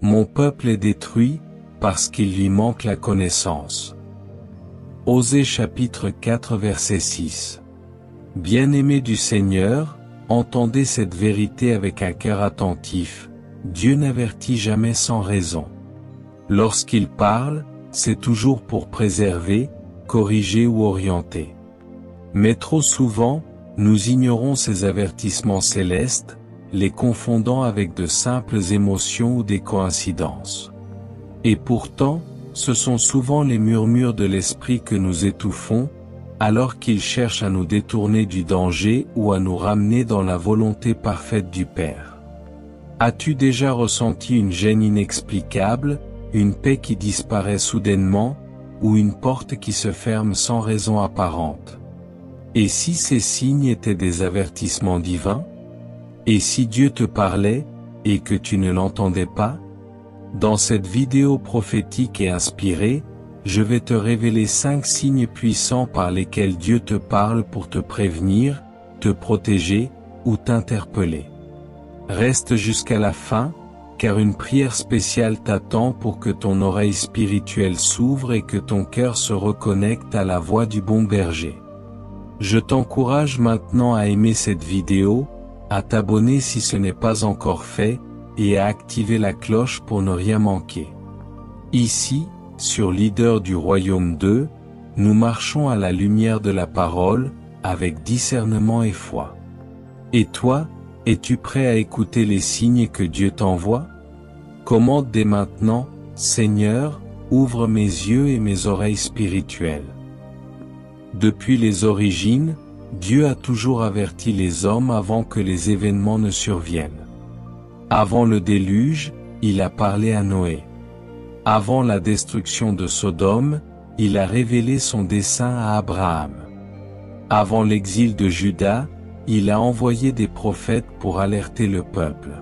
Mon peuple est détruit, parce qu'il lui manque la connaissance. Osée chapitre 4 verset 6. Bien-aimés du Seigneur, entendez cette vérité avec un cœur attentif, Dieu n'avertit jamais sans raison. Lorsqu'il parle, c'est toujours pour préserver, corriger ou orienter. Mais trop souvent, nous ignorons ces avertissements célestes, les confondant avec de simples émotions ou des coïncidences. Et pourtant, ce sont souvent les murmures de l'esprit que nous étouffons, alors qu'ils cherchent à nous détourner du danger ou à nous ramener dans la volonté parfaite du Père. As-tu déjà ressenti une gêne inexplicable, une paix qui disparaît soudainement, ou une porte qui se ferme sans raison apparente? Et si ces signes étaient des avertissements divins? Et si Dieu te parlait, et que tu ne l'entendais pas? Dans cette vidéo prophétique et inspirée, je vais te révéler 5 signes puissants par lesquels Dieu te parle pour te prévenir, te protéger, ou t'interpeller. Reste jusqu'à la fin, car une prière spéciale t'attend pour que ton oreille spirituelle s'ouvre et que ton cœur se reconnecte à la voix du bon berger. Je t'encourage maintenant à aimer cette vidéo, à t'abonner si ce n'est pas encore fait, et à activer la cloche pour ne rien manquer. Ici, sur Leader du Royaume 2, nous marchons à la lumière de la parole, avec discernement et foi. Et toi, es-tu prêt à écouter les signes que Dieu t'envoie? Commande dès maintenant, Seigneur, ouvre mes yeux et mes oreilles spirituelles. Depuis les origines, Dieu a toujours averti les hommes avant que les événements ne surviennent. Avant le déluge, il a parlé à Noé. Avant la destruction de Sodome, il a révélé son dessein à Abraham. Avant l'exil de Juda, il a envoyé des prophètes pour alerter le peuple.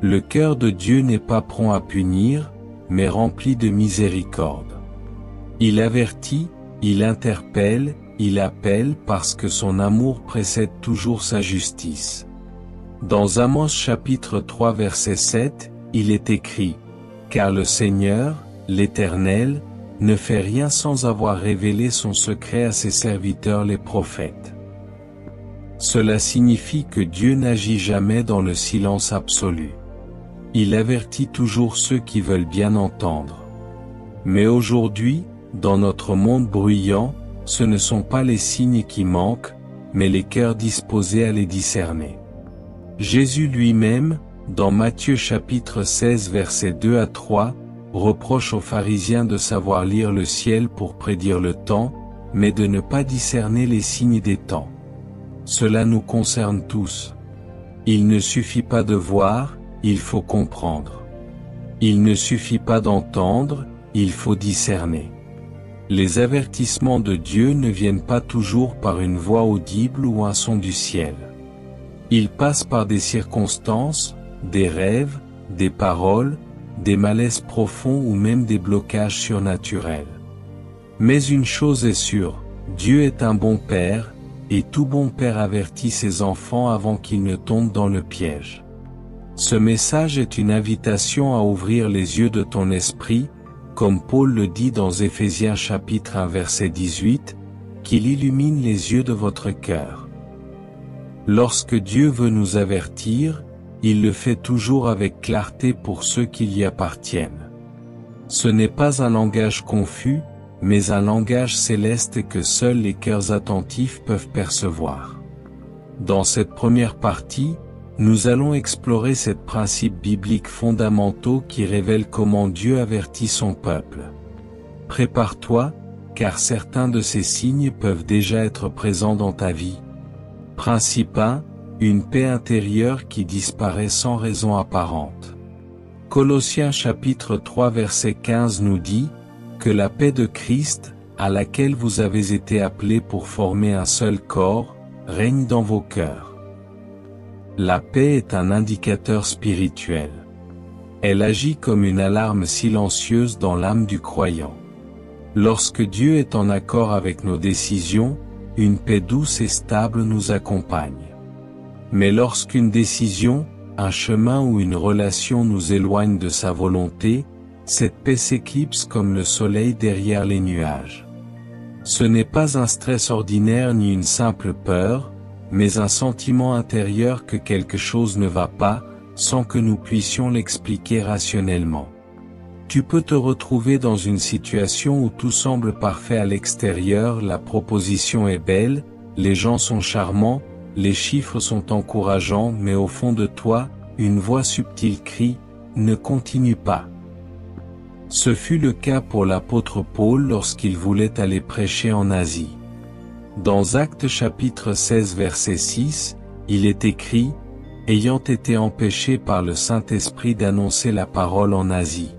Le cœur de Dieu n'est pas prompt à punir, mais rempli de miséricorde. Il avertit, il interpelle, il appelle parce que son amour précède toujours sa justice. Dans Amos chapitre 3 verset 7, il est écrit: « Car le Seigneur, l'Éternel, ne fait rien sans avoir révélé son secret à ses serviteurs les prophètes. » Cela signifie que Dieu n'agit jamais dans le silence absolu. Il avertit toujours ceux qui veulent bien entendre. Mais aujourd'hui, dans notre monde bruyant, ce ne sont pas les signes qui manquent, mais les cœurs disposés à les discerner. Jésus lui-même, dans Matthieu chapitre 16 versets 2 à 3, reproche aux pharisiens de savoir lire le ciel pour prédire le temps, mais de ne pas discerner les signes des temps. Cela nous concerne tous. Il ne suffit pas de voir, il faut comprendre. Il ne suffit pas d'entendre, il faut discerner. Les avertissements de Dieu ne viennent pas toujours par une voix audible ou un son du ciel. Ils passent par des circonstances, des rêves, des paroles, des malaises profonds ou même des blocages surnaturels. Mais une chose est sûre, Dieu est un bon Père, et tout bon Père avertit ses enfants avant qu'ils ne tombent dans le piège. Ce message est une invitation à ouvrir les yeux de ton esprit, comme Paul le dit dans Éphésiens chapitre 1 verset 18, qu'il illumine les yeux de votre cœur. Lorsque Dieu veut nous avertir, il le fait toujours avec clarté pour ceux qui y appartiennent. Ce n'est pas un langage confus, mais un langage céleste que seuls les cœurs attentifs peuvent percevoir. Dans cette première partie, nous allons explorer ces principes bibliques fondamentaux qui révèlent comment Dieu avertit son peuple. Prépare-toi, car certains de ces signes peuvent déjà être présents dans ta vie. Principe 1, une paix intérieure qui disparaît sans raison apparente. Colossiens chapitre 3 verset 15 nous dit que la paix de Christ, à laquelle vous avez été appelés pour former un seul corps, règne dans vos cœurs. La paix est un indicateur spirituel. Elle agit comme une alarme silencieuse dans l'âme du croyant. Lorsque Dieu est en accord avec nos décisions, une paix douce et stable nous accompagne. Mais lorsqu'une décision, un chemin ou une relation nous éloigne de sa volonté, cette paix s'éclipse comme le soleil derrière les nuages. Ce n'est pas un stress ordinaire ni une simple peur, mais un sentiment intérieur que quelque chose ne va pas, sans que nous puissions l'expliquer rationnellement. Tu peux te retrouver dans une situation où tout semble parfait à l'extérieur, la proposition est belle, les gens sont charmants, les chiffres sont encourageants, mais au fond de toi, une voix subtile crie « Ne continue pas ». Ce fut le cas pour l'apôtre Paul lorsqu'il voulait aller prêcher en Asie. Dans Actes chapitre 16 verset 6, il est écrit « Ayant été empêché par le Saint-Esprit d'annoncer la parole en Asie ».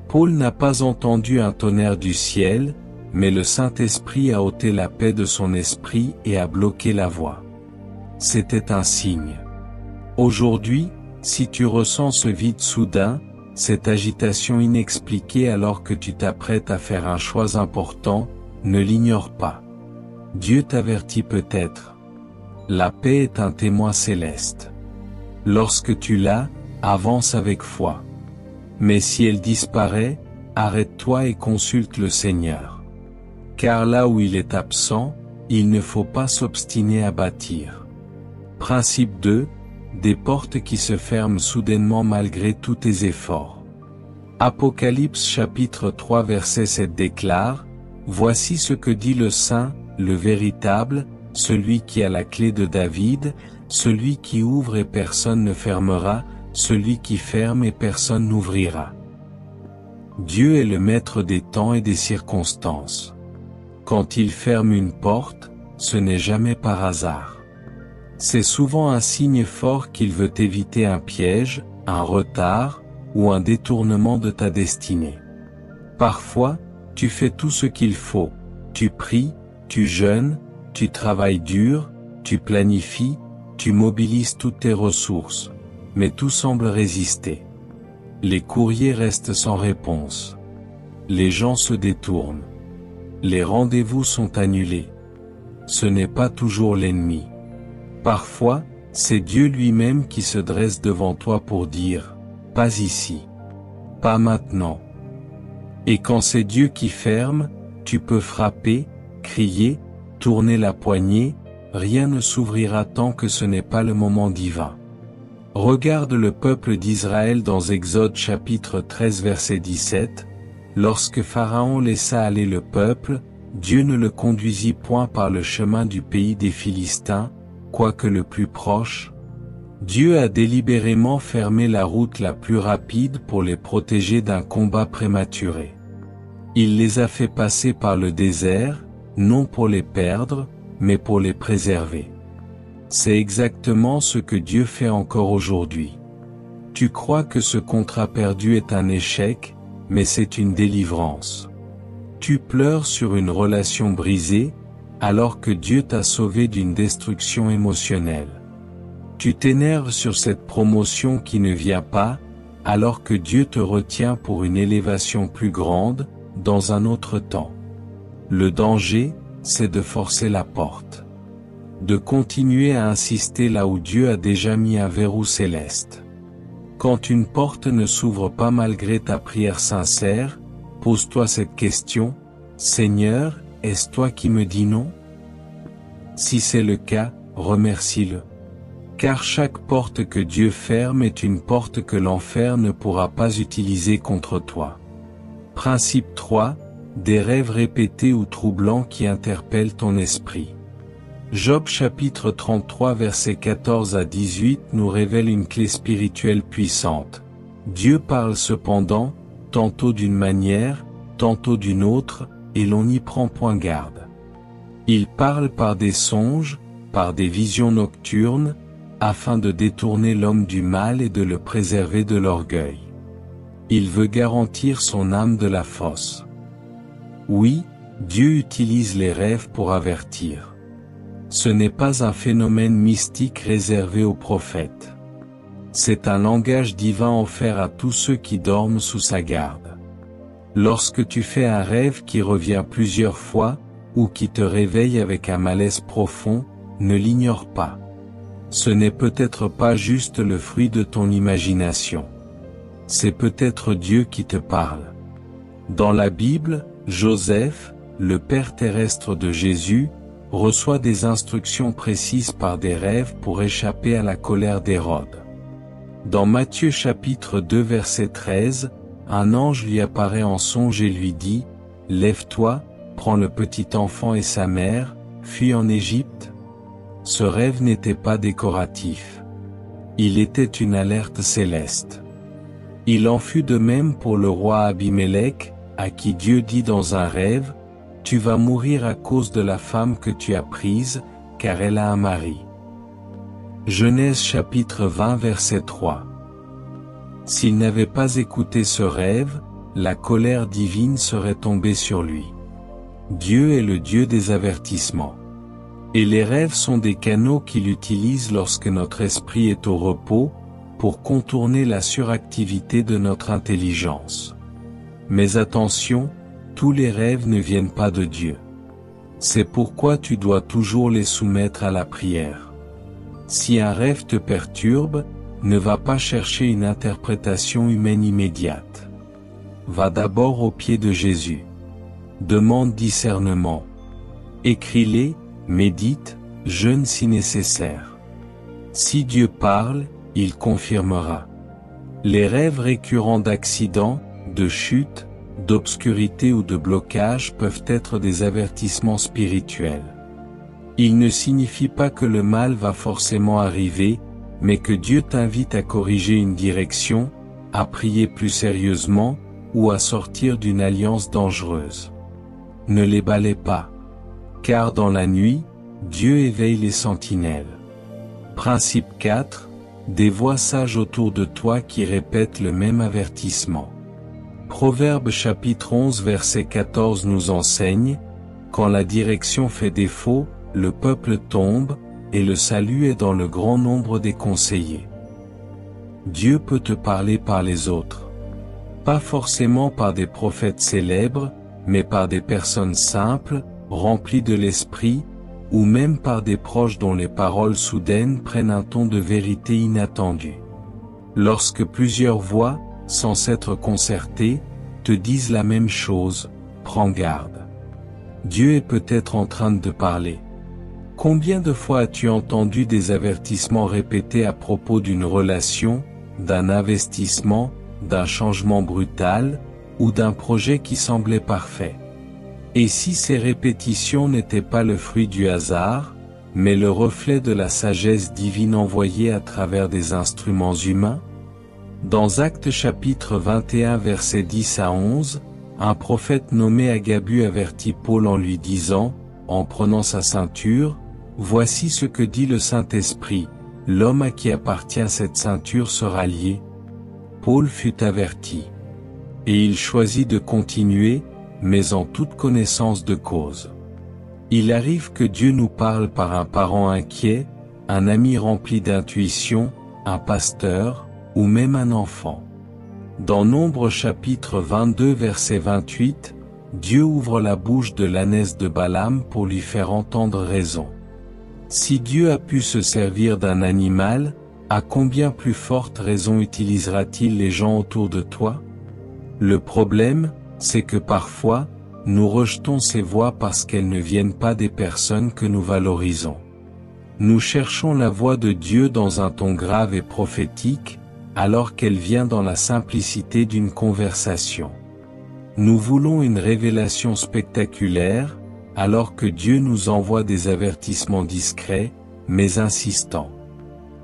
Paul n'a pas entendu un tonnerre du ciel, mais le Saint-Esprit a ôté la paix de son esprit et a bloqué la voie. C'était un signe. Aujourd'hui, si tu ressens ce vide soudain, cette agitation inexpliquée alors que tu t'apprêtes à faire un choix important, ne l'ignore pas. Dieu t'avertit peut-être. La paix est un témoin céleste. Lorsque tu l'as, avance avec foi. Mais si elle disparaît, arrête-toi et consulte le Seigneur. Car là où il est absent, il ne faut pas s'obstiner à bâtir. Principe 2, des portes qui se ferment soudainement malgré tous tes efforts. Apocalypse chapitre 3 verset 7 déclare, « Voici ce que dit le Saint, le véritable, celui qui a la clé de David, celui qui ouvre et personne ne fermera, celui qui ferme et personne n'ouvrira. » Dieu est le maître des temps et des circonstances. Quand il ferme une porte, ce n'est jamais par hasard. C'est souvent un signe fort qu'il veut éviter un piège, un retard, ou un détournement de ta destinée. Parfois, tu fais tout ce qu'il faut, tu pries, tu jeûnes, tu travailles dur, tu planifies, tu mobilises toutes tes ressources, mais tout semble résister. Les courriers restent sans réponse. Les gens se détournent. Les rendez-vous sont annulés. Ce n'est pas toujours l'ennemi. Parfois, c'est Dieu lui-même qui se dresse devant toi pour dire « Pas ici. Pas maintenant. » Et quand c'est Dieu qui ferme, tu peux frapper, crier, tourner la poignée, rien ne s'ouvrira tant que ce n'est pas le moment divin. Regarde le peuple d'Israël dans Exode chapitre 13 verset 17, lorsque Pharaon laissa aller le peuple, Dieu ne le conduisit point par le chemin du pays des Philistins, quoique le plus proche. Dieu a délibérément fermé la route la plus rapide pour les protéger d'un combat prématuré. Il les a fait passer par le désert, non pour les perdre, mais pour les préserver. C'est exactement ce que Dieu fait encore aujourd'hui. Tu crois que ce contrat perdu est un échec, mais c'est une délivrance. Tu pleures sur une relation brisée, alors que Dieu t'a sauvé d'une destruction émotionnelle. Tu t'énerves sur cette promotion qui ne vient pas, alors que Dieu te retient pour une élévation plus grande, dans un autre temps. Le danger, c'est de forcer la porte. De continuer à insister là où Dieu a déjà mis un verrou céleste. Quand une porte ne s'ouvre pas malgré ta prière sincère, pose-toi cette question, « Seigneur, est-ce toi qui me dis non ?» Si c'est le cas, remercie-le. Car chaque porte que Dieu ferme est une porte que l'enfer ne pourra pas utiliser contre toi. Principe 3, des rêves répétés ou troublants qui interpellent ton esprit. Job chapitre 33 versets 14 à 18 nous révèle une clé spirituelle puissante. Dieu parle cependant, tantôt d'une manière, tantôt d'une autre, et l'on n'y prend point garde. Il parle par des songes, par des visions nocturnes, afin de détourner l'homme du mal et de le préserver de l'orgueil. Il veut garantir son âme de la fosse. Oui, Dieu utilise les rêves pour avertir. Ce n'est pas un phénomène mystique réservé aux prophètes. C'est un langage divin offert à tous ceux qui dorment sous sa garde. Lorsque tu fais un rêve qui revient plusieurs fois, ou qui te réveille avec un malaise profond, ne l'ignore pas. Ce n'est peut-être pas juste le fruit de ton imagination. C'est peut-être Dieu qui te parle. Dans la Bible, Joseph, le père terrestre de Jésus, reçoit des instructions précises par des rêves pour échapper à la colère d'Hérode. Dans Matthieu chapitre 2 verset 13, un ange lui apparaît en songe et lui dit, « Lève-toi, prends le petit enfant et sa mère, fuis en Égypte. » Ce rêve n'était pas décoratif. Il était une alerte céleste. Il en fut de même pour le roi Abimélec, à qui Dieu dit dans un rêve, « Tu vas mourir à cause de la femme que tu as prise, car elle a un mari. » Genèse chapitre 20 verset 3. S'il n'avait pas écouté ce rêve, la colère divine serait tombée sur lui. Dieu est le Dieu des avertissements. Et les rêves sont des canaux qu'il utilise lorsque notre esprit est au repos, pour contourner la suractivité de notre intelligence. Mais attention, tous les rêves ne viennent pas de Dieu. C'est pourquoi tu dois toujours les soumettre à la prière. Si un rêve te perturbe, ne va pas chercher une interprétation humaine immédiate. Va d'abord aux pieds de Jésus. Demande discernement. Écris-les, médite, jeûne si nécessaire. Si Dieu parle, il confirmera. Les rêves récurrents d'accidents, de chutes, d'obscurité ou de blocage peuvent être des avertissements spirituels. Ils ne signifient pas que le mal va forcément arriver, mais que Dieu t'invite à corriger une direction, à prier plus sérieusement, ou à sortir d'une alliance dangereuse. Ne les balaie pas. Car dans la nuit, Dieu éveille les sentinelles. Principe 4. Des voix sages autour de toi qui répètent le même avertissement. Proverbe chapitre 11 verset 14 nous enseigne, « Quand la direction fait défaut, le peuple tombe, et le salut est dans le grand nombre des conseillers. » Dieu peut te parler par les autres. Pas forcément par des prophètes célèbres, mais par des personnes simples, remplies de l'esprit, ou même par des proches dont les paroles soudaines prennent un ton de vérité inattendu. Lorsque plusieurs voix, sans s'être concertées, te disent la même chose, prends garde. Dieu est peut-être en train de te parler. Combien de fois as-tu entendu des avertissements répétés à propos d'une relation, d'un investissement, d'un changement brutal, ou d'un projet qui semblait parfait? Et si ces répétitions n'étaient pas le fruit du hasard, mais le reflet de la sagesse divine envoyée à travers des instruments humains? Dans Actes chapitre 21 versets 10 à 11, un prophète nommé Agabu avertit Paul en lui disant, en prenant sa ceinture, « Voici ce que dit le Saint-Esprit, l'homme à qui appartient cette ceinture sera lié. » Paul fut averti. Et il choisit de continuer, mais en toute connaissance de cause. Il arrive que Dieu nous parle par un parent inquiet, un ami rempli d'intuition, un pasteur, ou même un enfant. Dans Nombre chapitre 22 verset 28, Dieu ouvre la bouche de l'ânesse de Balaam pour lui faire entendre raison. Si Dieu a pu se servir d'un animal, à combien plus forte raison utilisera-t-il les gens autour de toi? Le problème, c'est que parfois, nous rejetons ces voix parce qu'elles ne viennent pas des personnes que nous valorisons. Nous cherchons la voix de Dieu dans un ton grave et prophétique, alors qu'elle vient dans la simplicité d'une conversation. Nous voulons une révélation spectaculaire, alors que Dieu nous envoie des avertissements discrets, mais insistants.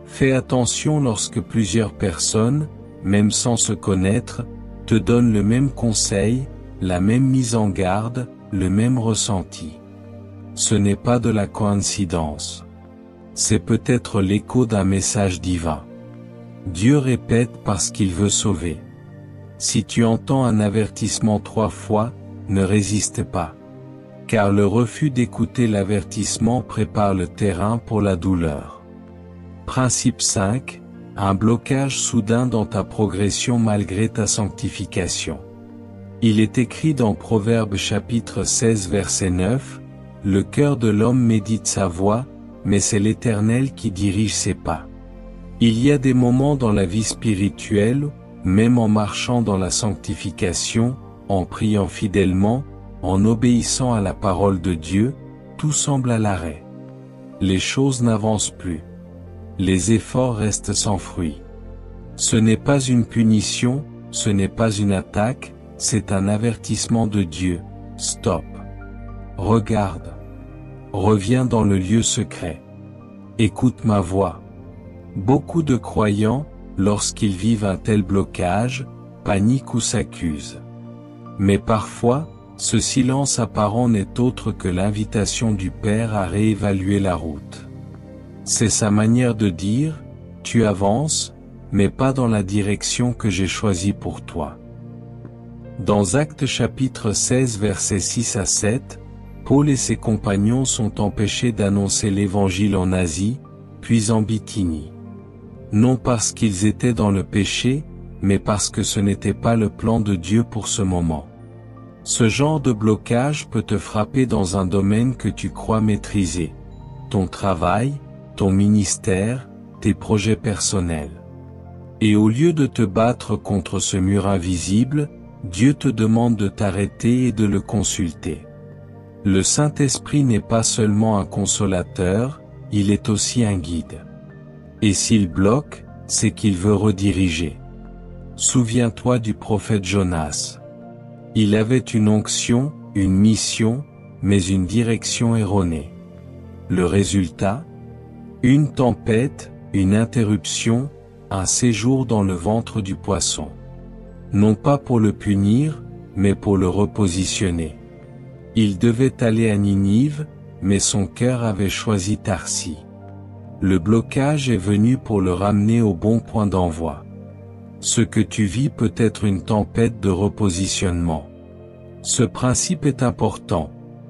Fais attention lorsque plusieurs personnes, même sans se connaître, te donnent le même conseil, la même mise en garde, le même ressenti. Ce n'est pas de la coïncidence. C'est peut-être l'écho d'un message divin. Dieu répète parce qu'il veut sauver. Si tu entends un avertissement 3 fois, ne résiste pas. Car le refus d'écouter l'avertissement prépare le terrain pour la douleur. Principe 5. Un blocage soudain dans ta progression malgré ta sanctification. Il est écrit dans Proverbe chapitre 16 verset 9, « Le cœur de l'homme médite sa voie, mais c'est l'Éternel qui dirige ses pas. Il y a des moments dans la vie spirituelle, même en marchant dans la sanctification, en priant fidèlement, en obéissant à la parole de Dieu, tout semble à l'arrêt. Les choses n'avancent plus. Les efforts restent sans fruit. Ce n'est pas une punition, ce n'est pas une attaque, c'est un avertissement de Dieu. Stop. Regarde. Reviens dans le lieu secret. Écoute ma voix. Beaucoup de croyants, lorsqu'ils vivent un tel blocage, paniquent ou s'accusent. Mais parfois, ce silence apparent n'est autre que l'invitation du Père à réévaluer la route. C'est sa manière de dire, tu avances, mais pas dans la direction que j'ai choisie pour toi. Dans Actes chapitre 16 versets 6 à 7, Paul et ses compagnons sont empêchés d'annoncer l'Évangile en Asie, puis en Bithynie. Non parce qu'ils étaient dans le péché, mais parce que ce n'était pas le plan de Dieu pour ce moment. Ce genre de blocage peut te frapper dans un domaine que tu crois maîtriser. Ton travail, ton ministère, tes projets personnels. Et au lieu de te battre contre ce mur invisible, Dieu te demande de t'arrêter et de le consulter. Le Saint-Esprit n'est pas seulement un consolateur, il est aussi un guide. Et s'il bloque, c'est qu'il veut rediriger. Souviens-toi du prophète Jonas. Il avait une onction, une mission, mais une direction erronée. Le résultat ? Une tempête, une interruption, un séjour dans le ventre du poisson. Non pas pour le punir, mais pour le repositionner. Il devait aller à Ninive, mais son cœur avait choisi Tarsis. Le blocage est venu pour le ramener au bon point d'envoi. Ce que tu vis peut être une tempête de repositionnement. Ce principe est important.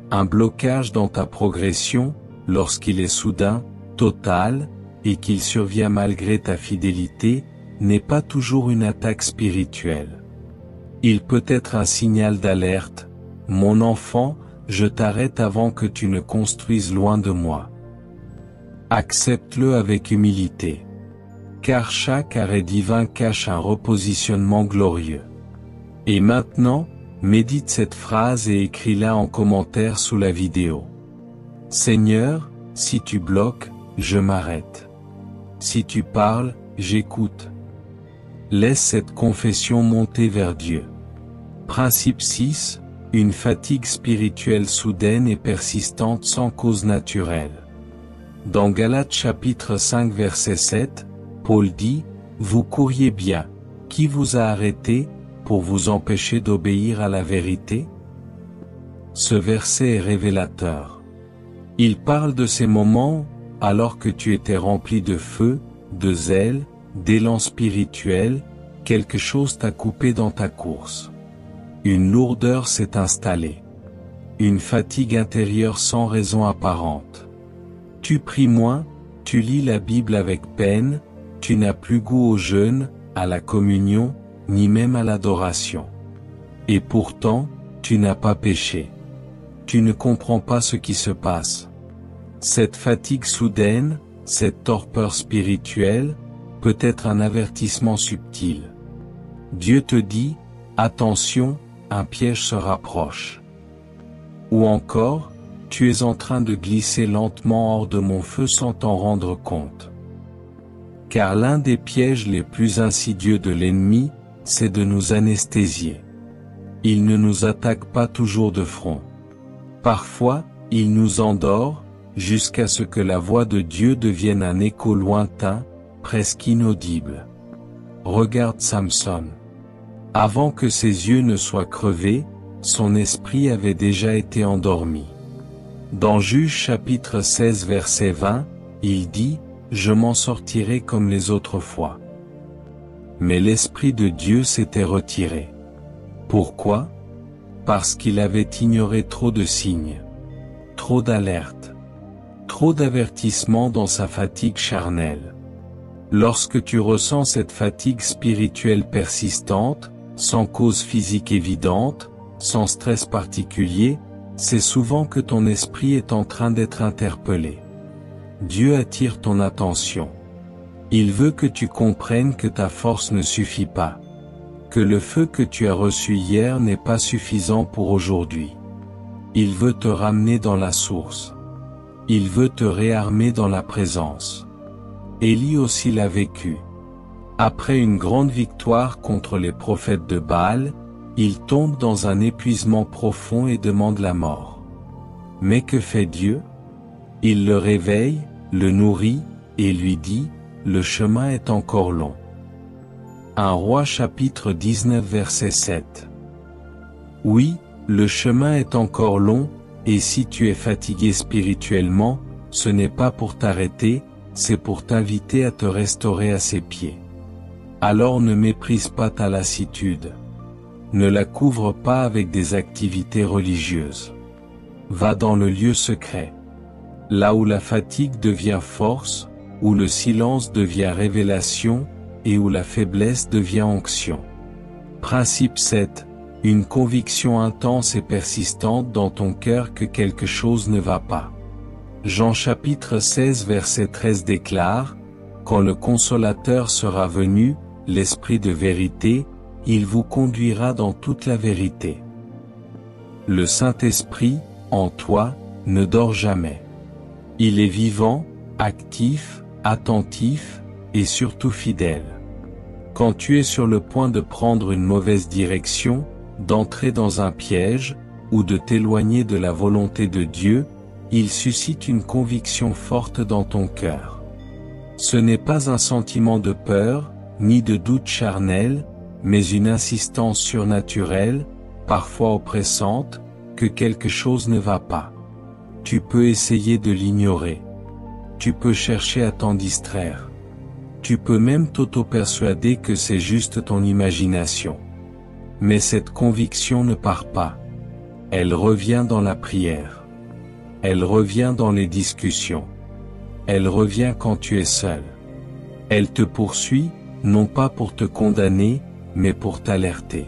Un blocage dans ta progression, lorsqu'il est soudain, total, et qu'il survient malgré ta fidélité, n'est pas toujours une attaque spirituelle. Il peut être un signal d'alerte. Mon enfant, je t'arrête avant que tu ne construises loin de moi. Accepte-le avec humilité. Car chaque arrêt divin cache un repositionnement glorieux. Et maintenant, médite cette phrase et écris-la en commentaire sous la vidéo. Seigneur, si tu bloques, je m'arrête. Si tu parles, j'écoute. Laisse cette confession monter vers Dieu. Principe 6. Une fatigue spirituelle soudaine et persistante sans cause naturelle. Dans Galates chapitre 5 verset 7, Paul dit, « Vous couriez bien, qui vous a arrêté, pour vous empêcher d'obéir à la vérité ?» Ce verset est révélateur. Il parle de ces moments, alors que tu étais rempli de feu, de zèle, d'élan spirituel, quelque chose t'a coupé dans ta course. Une lourdeur s'est installée. Une fatigue intérieure sans raison apparente. Tu pries moins, tu lis la Bible avec peine, tu n'as plus goût au jeûne, à la communion, ni même à l'adoration. Et pourtant, tu n'as pas péché. Tu ne comprends pas ce qui se passe. Cette fatigue soudaine, cette torpeur spirituelle, peut être un avertissement subtil. Dieu te dit, attention, un piège se rapproche. Ou encore, tu es en train de glisser lentement hors de mon feu sans t'en rendre compte. Car l'un des pièges les plus insidieux de l'ennemi, c'est de nous anesthésier. Il ne nous attaque pas toujours de front. Parfois, il nous endort, jusqu'à ce que la voix de Dieu devienne un écho lointain, presque inaudible. Regarde Samson. Avant que ses yeux ne soient crevés, son esprit avait déjà été endormi. Dans Juges chapitre 16 verset 20, il dit, « Je m'en sortirai comme les autres fois. » Mais l'Esprit de Dieu s'était retiré. Pourquoi? Parce qu'il avait ignoré trop de signes, trop d'alertes, trop d'avertissements dans sa fatigue charnelle. Lorsque tu ressens cette fatigue spirituelle persistante, sans cause physique évidente, sans stress particulier, c'est souvent que ton esprit est en train d'être interpellé. Dieu attire ton attention. Il veut que tu comprennes que ta force ne suffit pas. Que le feu que tu as reçu hier n'est pas suffisant pour aujourd'hui. Il veut te ramener dans la source. Il veut te réarmer dans la présence. Élie aussi l'a vécu. Après une grande victoire contre les prophètes de Baal, il tombe dans un épuisement profond et demande la mort. Mais que fait Dieu? Il le réveille, le nourrit, et lui dit, « Le chemin est encore long. » 1 Roi chapitre 19 verset 7. Oui, le chemin est encore long, et si tu es fatigué spirituellement, ce n'est pas pour t'arrêter, c'est pour t'inviter à te restaurer à ses pieds. Alors ne méprise pas ta lassitude. Ne la couvre pas avec des activités religieuses. Va dans le lieu secret. Là où la fatigue devient force, où le silence devient révélation, et où la faiblesse devient onction. Principe 7. Une conviction intense et persistante dans ton cœur que quelque chose ne va pas. Jean chapitre 16 verset 13 déclare, « Quand le Consolateur sera venu, l'Esprit de vérité, il vous conduira dans toute la vérité. » Le Saint-Esprit, en toi, ne dort jamais. Il est vivant, actif, attentif, et surtout fidèle. Quand tu es sur le point de prendre une mauvaise direction, d'entrer dans un piège, ou de t'éloigner de la volonté de Dieu, il suscite une conviction forte dans ton cœur. Ce n'est pas un sentiment de peur, ni de doute charnel, mais une insistance surnaturelle, parfois oppressante, que quelque chose ne va pas. Tu peux essayer de l'ignorer. Tu peux chercher à t'en distraire. Tu peux même t'auto-persuader que c'est juste ton imagination. Mais cette conviction ne part pas. Elle revient dans la prière. Elle revient dans les discussions. Elle revient quand tu es seul. Elle te poursuit, non pas pour te condamner, mais pour t'alerter.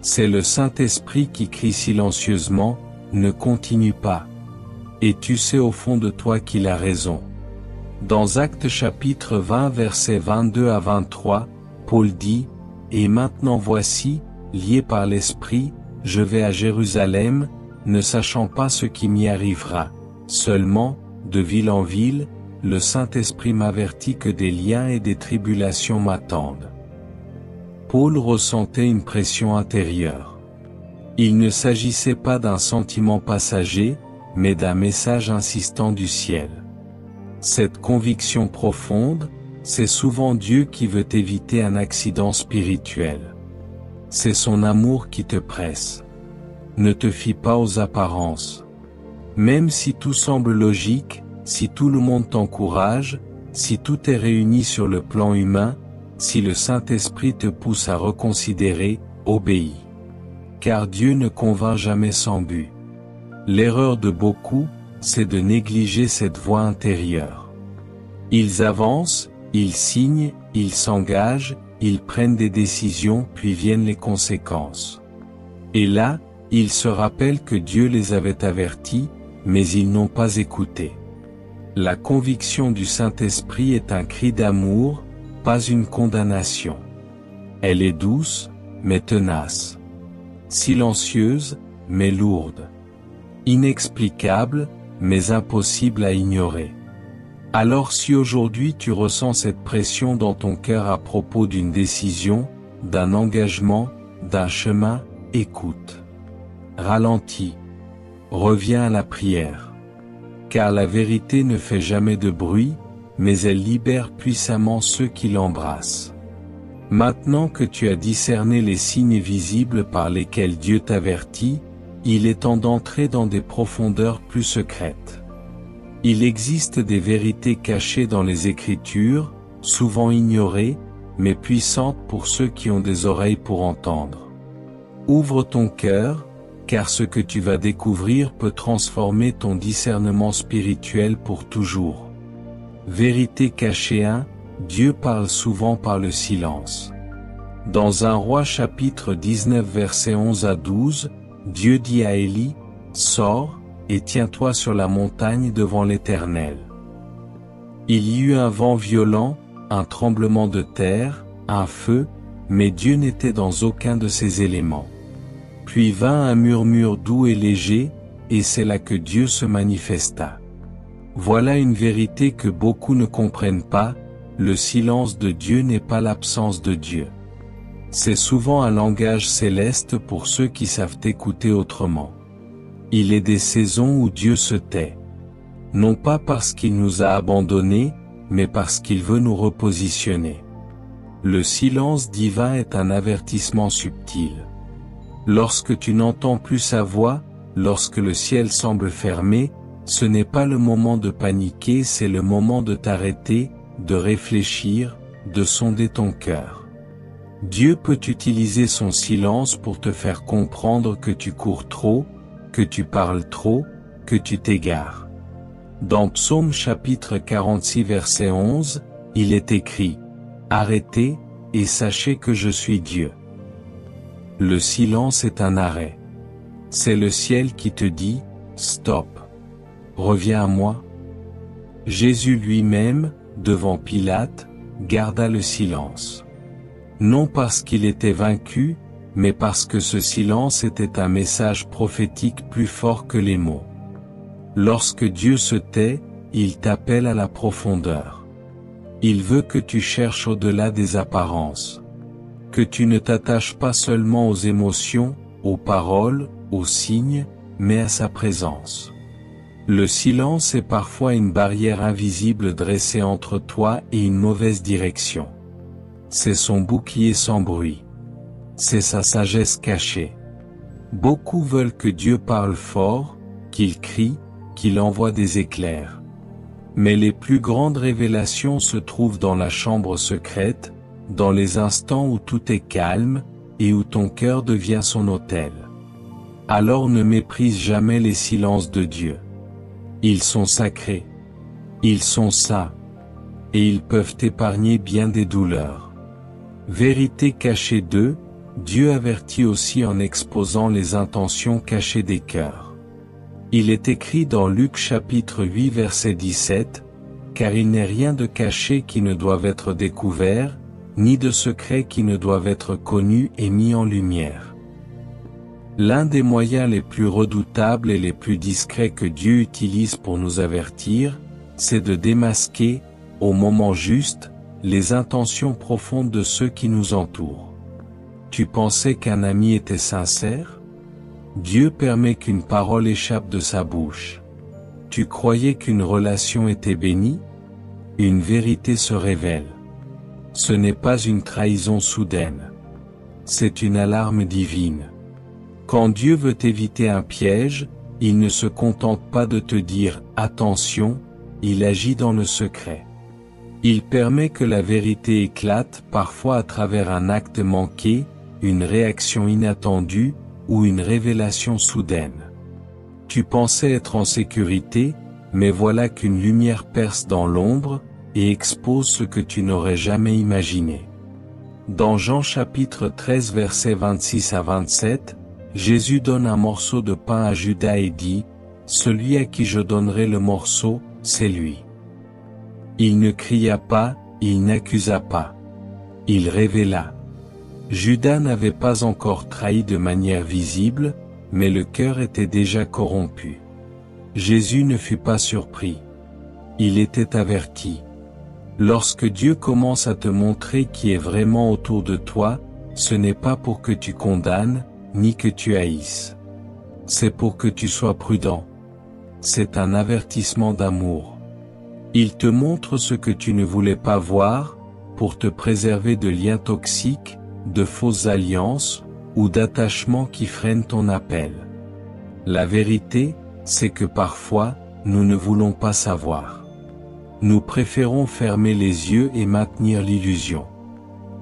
C'est le Saint-Esprit qui crie silencieusement, « Ne continue pas. » Et tu sais au fond de toi qu'il a raison. Dans Actes chapitre 20 versets 22 à 23, Paul dit, « Et maintenant voici, lié par l'Esprit, je vais à Jérusalem, ne sachant pas ce qui m'y arrivera. Seulement, de ville en ville, le Saint-Esprit m'avertit que des liens et des tribulations m'attendent. » Paul ressentait une pression intérieure. Il ne s'agissait pas d'un sentiment passager, mais d'un message insistant du ciel. Cette conviction profonde, c'est souvent Dieu qui veut éviter un accident spirituel. C'est son amour qui te presse. Ne te fie pas aux apparences. Même si tout semble logique, si tout le monde t'encourage, si tout est réuni sur le plan humain, si le Saint-Esprit te pousse à reconsidérer, obéis. Car Dieu ne convainc jamais sans but. L'erreur de beaucoup, c'est de négliger cette voix intérieure. Ils avancent, ils signent, ils s'engagent, ils prennent des décisions puis viennent les conséquences. Et là, ils se rappellent que Dieu les avait avertis, mais ils n'ont pas écouté. La conviction du Saint-Esprit est un cri d'amour, pas une condamnation. Elle est douce, mais tenace. Silencieuse, mais lourde. Inexplicable, mais impossible à ignorer. Alors si aujourd'hui tu ressens cette pression dans ton cœur à propos d'une décision, d'un engagement, d'un chemin, écoute. Ralentis. Reviens à la prière. Car la vérité ne fait jamais de bruit, mais elle libère puissamment ceux qui l'embrassent. Maintenant que tu as discerné les signes visibles par lesquels Dieu t'avertit, il est temps d'entrer dans des profondeurs plus secrètes. Il existe des vérités cachées dans les Écritures, souvent ignorées, mais puissantes pour ceux qui ont des oreilles pour entendre. Ouvre ton cœur, car ce que tu vas découvrir peut transformer ton discernement spirituel pour toujours. Vérité cachée 1, Dieu parle souvent par le silence. Dans 1 Roi chapitre 19 versets 11 à 12, Dieu dit à Élie, « Sors, et tiens-toi sur la montagne devant l'Éternel. Il y eut un vent violent, un tremblement de terre, un feu, mais Dieu n'était dans aucun de ces éléments. Puis vint un murmure doux et léger, et c'est là que Dieu se manifesta. Voilà une vérité que beaucoup ne comprennent pas, le silence de Dieu n'est pas l'absence de Dieu. C'est souvent un langage céleste pour ceux qui savent écouter autrement. Il est des saisons où Dieu se tait. Non pas parce qu'il nous a abandonnés, mais parce qu'il veut nous repositionner. Le silence divin est un avertissement subtil. Lorsque tu n'entends plus sa voix, lorsque le ciel semble fermé, ce n'est pas le moment de paniquer, c'est le moment de t'arrêter, de réfléchir, de sonder ton cœur. Dieu peut utiliser son silence pour te faire comprendre que tu cours trop, que tu parles trop, que tu t'égares. Dans Psaume chapitre 46 verset 11, il est écrit « Arrêtez, et sachez que je suis Dieu ». Le silence est un arrêt. C'est le ciel qui te dit « Stop. Reviens à moi ». Jésus lui-même, devant Pilate, garda le silence. Non parce qu'il était vaincu, mais parce que ce silence était un message prophétique plus fort que les mots. Lorsque Dieu se tait, il t'appelle à la profondeur. Il veut que tu cherches au-delà des apparences. Que tu ne t'attaches pas seulement aux émotions, aux paroles, aux signes, mais à sa présence. Le silence est parfois une barrière invisible dressée entre toi et une mauvaise direction. C'est son bouclier sans bruit. C'est sa sagesse cachée. Beaucoup veulent que Dieu parle fort, qu'il crie, qu'il envoie des éclairs. Mais les plus grandes révélations se trouvent dans la chambre secrète, dans les instants où tout est calme, et où ton cœur devient son autel. Alors ne méprise jamais les silences de Dieu. Ils sont sacrés. Ils sont saints. Et ils peuvent épargner bien des douleurs. Vérité cachée 2, Dieu avertit aussi en exposant les intentions cachées des cœurs. Il est écrit dans Luc chapitre 8 verset 17, « Car il n'est rien de caché qui ne doive être découvert, ni de secret qui ne doive être connu et mis en lumière. » L'un des moyens les plus redoutables et les plus discrets que Dieu utilise pour nous avertir, c'est de démasquer, au moment juste, les intentions profondes de ceux qui nous entourent. Tu pensais qu'un ami était sincère? Dieu permet qu'une parole échappe de sa bouche. Tu croyais qu'une relation était bénie? Une vérité se révèle. Ce n'est pas une trahison soudaine. C'est une alarme divine. Quand Dieu veut éviter un piège, il ne se contente pas de te dire « attention », il agit dans le secret. Il permet que la vérité éclate parfois à travers un acte manqué, une réaction inattendue, ou une révélation soudaine. Tu pensais être en sécurité, mais voilà qu'une lumière perce dans l'ombre, et expose ce que tu n'aurais jamais imaginé. Dans Jean chapitre 13 versets 26 à 27, Jésus donne un morceau de pain à Judas et dit, « Celui à qui je donnerai le morceau, c'est lui. » Il ne cria pas, il n'accusa pas. Il révéla. Judas n'avait pas encore trahi de manière visible, mais le cœur était déjà corrompu. Jésus ne fut pas surpris. Il était averti. Lorsque Dieu commence à te montrer qui est vraiment autour de toi, ce n'est pas pour que tu condamnes, ni que tu haïsses. C'est pour que tu sois prudent. C'est un avertissement d'amour. Il te montre ce que tu ne voulais pas voir, pour te préserver de liens toxiques, de fausses alliances, ou d'attachements qui freinent ton appel. La vérité, c'est que parfois, nous ne voulons pas savoir. Nous préférons fermer les yeux et maintenir l'illusion.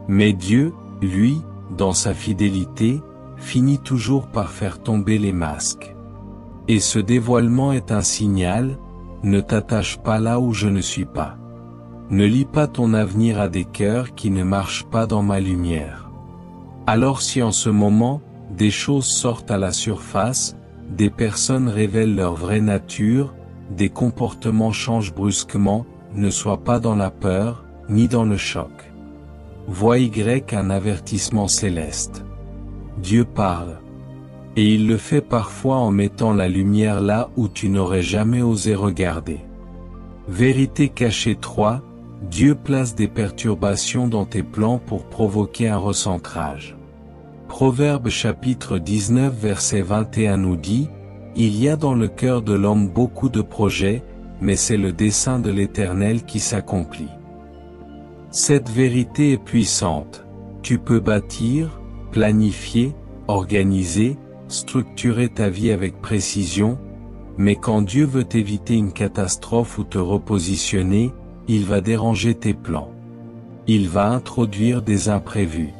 Mais Dieu, lui, dans sa fidélité, finit toujours par faire tomber les masques. Et ce dévoilement est un signal, ne t'attache pas là où je ne suis pas. Ne lie pas ton avenir à des cœurs qui ne marchent pas dans ma lumière. Alors si en ce moment, des choses sortent à la surface, des personnes révèlent leur vraie nature, des comportements changent brusquement, ne sois pas dans la peur, ni dans le choc. Vois un avertissement céleste. Dieu parle. Et il le fait parfois en mettant la lumière là où tu n'aurais jamais osé regarder. Vérité cachée 3, Dieu place des perturbations dans tes plans pour provoquer un recentrage. Proverbe chapitre 19 verset 21 nous dit, « Il y a dans le cœur de l'homme beaucoup de projets, mais c'est le dessein de l'Éternel qui s'accomplit. » Cette vérité est puissante. Tu peux bâtir, planifier, organiser, structurer ta vie avec précision, mais quand Dieu veut éviter une catastrophe ou te repositionner, il va déranger tes plans. Il va introduire des imprévus.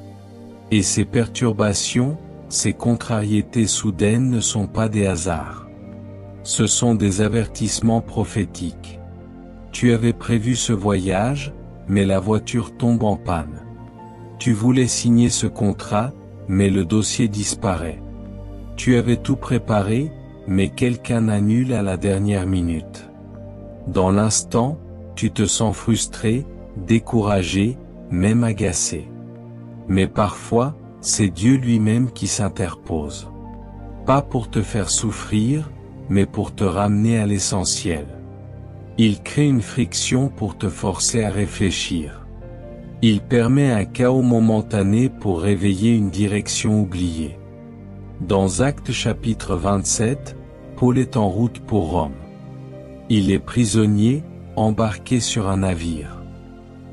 Et ces perturbations, ces contrariétés soudaines ne sont pas des hasards. Ce sont des avertissements prophétiques. Tu avais prévu ce voyage, mais la voiture tombe en panne. Tu voulais signer ce contrat, mais le dossier disparaît. Tu avais tout préparé, mais quelqu'un annule à la dernière minute. Dans l'instant, tu te sens frustré, découragé, même agacé. Mais parfois, c'est Dieu lui-même qui s'interpose. Pas pour te faire souffrir, mais pour te ramener à l'essentiel. Il crée une friction pour te forcer à réfléchir. Il permet un chaos momentané pour réveiller une direction oubliée. Dans Actes chapitre 27, Paul est en route pour Rome. Il est prisonnier, embarqué sur un navire.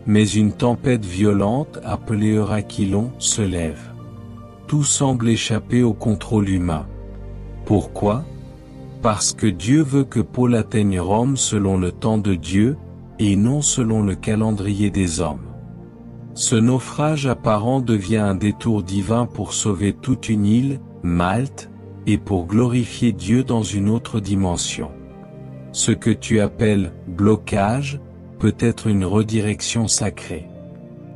Mais une tempête violente appelée Eurachylon se lève. Tout semble échapper au contrôle humain. Pourquoi ? Parce que Dieu veut que Paul atteigne Rome selon le temps de Dieu, et non selon le calendrier des hommes. Ce naufrage apparent devient un détour divin pour sauver toute une île, Malte, et pour glorifier Dieu dans une autre dimension. Ce que tu appelles « blocage » peut être une redirection sacrée.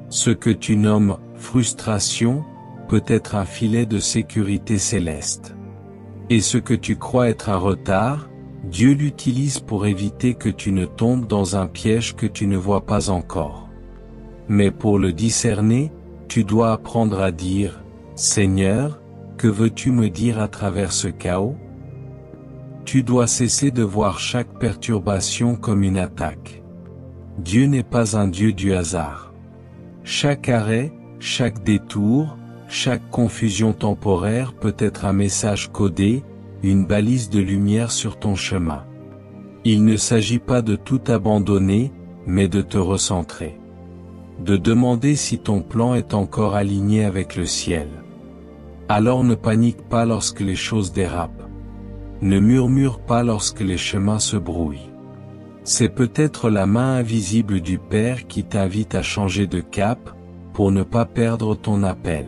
Ce que tu nommes « frustration » peut être un filet de sécurité céleste. Et ce que tu crois être un retard, Dieu l'utilise pour éviter que tu ne tombes dans un piège que tu ne vois pas encore. Mais pour le discerner, tu dois apprendre à dire « Seigneur, que veux-tu me dire à travers ce chaos ?» Tu dois cesser de voir chaque perturbation comme une attaque. Dieu n'est pas un Dieu du hasard. Chaque arrêt, chaque détour, chaque confusion temporaire peut être un message codé, une balise de lumière sur ton chemin. Il ne s'agit pas de tout abandonner, mais de te recentrer. De demander si ton plan est encore aligné avec le ciel. Alors ne panique pas lorsque les choses dérapent. Ne murmure pas lorsque les chemins se brouillent. C'est peut-être la main invisible du Père qui t'invite à changer de cap, pour ne pas perdre ton appel.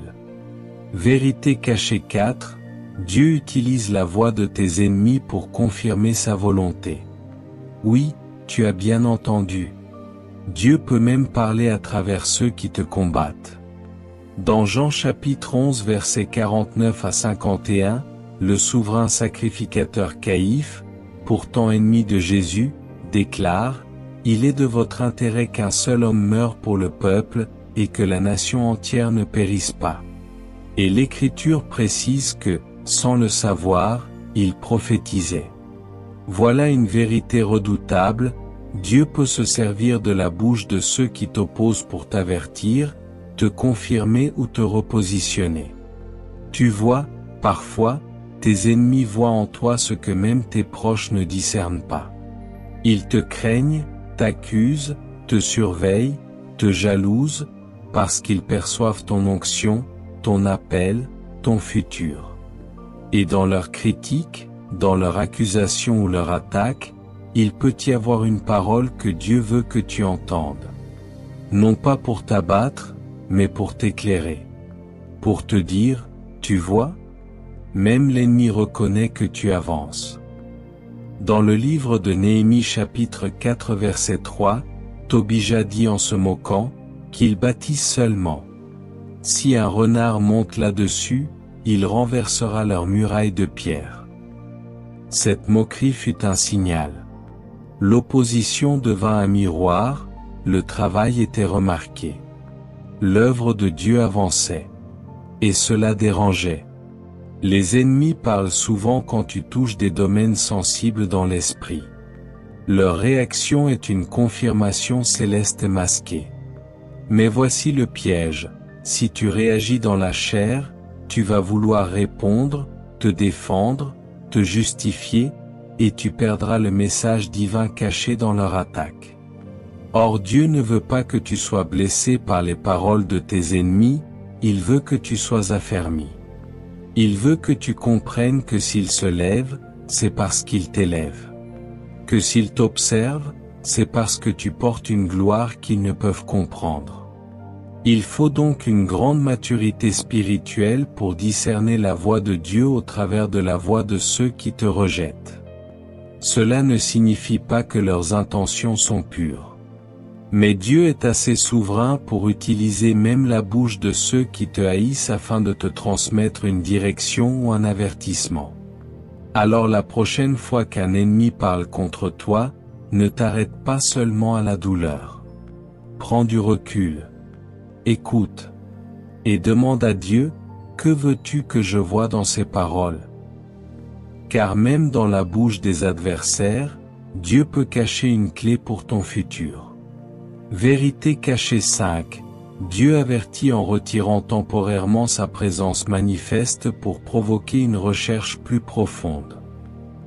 Vérité cachée 4, Dieu utilise la voix de tes ennemis pour confirmer sa volonté. Oui, tu as bien entendu. Dieu peut même parler à travers ceux qui te combattent. Dans Jean chapitre 11 versets 49 à 51, le souverain sacrificateur Caïphe, pourtant ennemi de Jésus, déclare « Il est de votre intérêt qu'un seul homme meure pour le peuple, et que la nation entière ne périsse pas. » Et l'Écriture précise que, sans le savoir, il prophétisait. Voilà une vérité redoutable, Dieu peut se servir de la bouche de ceux qui t'opposent pour t'avertir, te confirmer ou te repositionner. Tu vois, parfois, tes ennemis voient en toi ce que même tes proches ne discernent pas. Ils te craignent, t'accusent, te surveillent, te jalousent, parce qu'ils perçoivent ton onction, ton appel, ton futur. Et dans leur critique, dans leur accusation ou leur attaque, il peut y avoir une parole que Dieu veut que tu entendes. Non pas pour t'abattre, mais pour t'éclairer. Pour te dire, tu vois, même l'ennemi reconnaît que tu avances. Dans le livre de Néhémie chapitre 4 verset 3, Tobija dit en se moquant, qu'ils bâtissent seulement. Si un renard monte là-dessus, il renversera leurs murailles de pierre. Cette moquerie fut un signal. L'opposition devint un miroir, le travail était remarqué. L'œuvre de Dieu avançait. Et cela dérangeait. Les ennemis parlent souvent quand tu touches des domaines sensibles dans l'esprit. Leur réaction est une confirmation céleste masquée. Mais voici le piège, si tu réagis dans la chair, tu vas vouloir répondre, te défendre, te justifier, et tu perdras le message divin caché dans leur attaque. Or Dieu ne veut pas que tu sois blessé par les paroles de tes ennemis, il veut que tu sois affermi. Il veut que tu comprennes que s'il se lève, c'est parce qu'il t'élève. Que s'il t'observe, c'est parce que tu portes une gloire qu'ils ne peuvent comprendre. Il faut donc une grande maturité spirituelle pour discerner la voix de Dieu au travers de la voix de ceux qui te rejettent. Cela ne signifie pas que leurs intentions sont pures. Mais Dieu est assez souverain pour utiliser même la bouche de ceux qui te haïssent afin de te transmettre une direction ou un avertissement. Alors la prochaine fois qu'un ennemi parle contre toi, ne t'arrête pas seulement à la douleur. Prends du recul. Écoute. Et demande à Dieu, que veux-tu que je voie dans ces paroles? Car même dans la bouche des adversaires, Dieu peut cacher une clé pour ton futur. Vérité cachée 5. Dieu avertit en retirant temporairement sa présence manifeste pour provoquer une recherche plus profonde.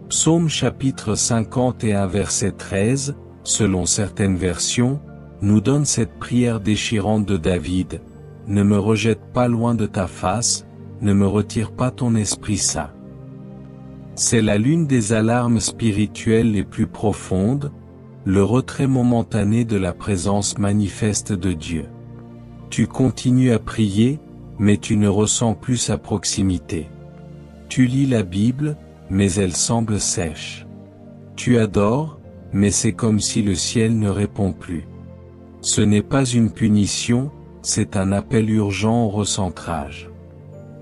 Psaume chapitre 51 verset 13, selon certaines versions, nous donne cette prière déchirante de David: « Ne me rejette pas loin de ta face, ne me retire pas ton Esprit Saint. » C'est l'une des alarmes spirituelles les plus profondes, le retrait momentané de la présence manifeste de Dieu. Tu continues à prier, mais tu ne ressens plus sa proximité. Tu lis la Bible, mais elle semble sèche. Tu adores, mais c'est comme si le ciel ne répond plus. Ce n'est pas une punition, c'est un appel urgent au recentrage.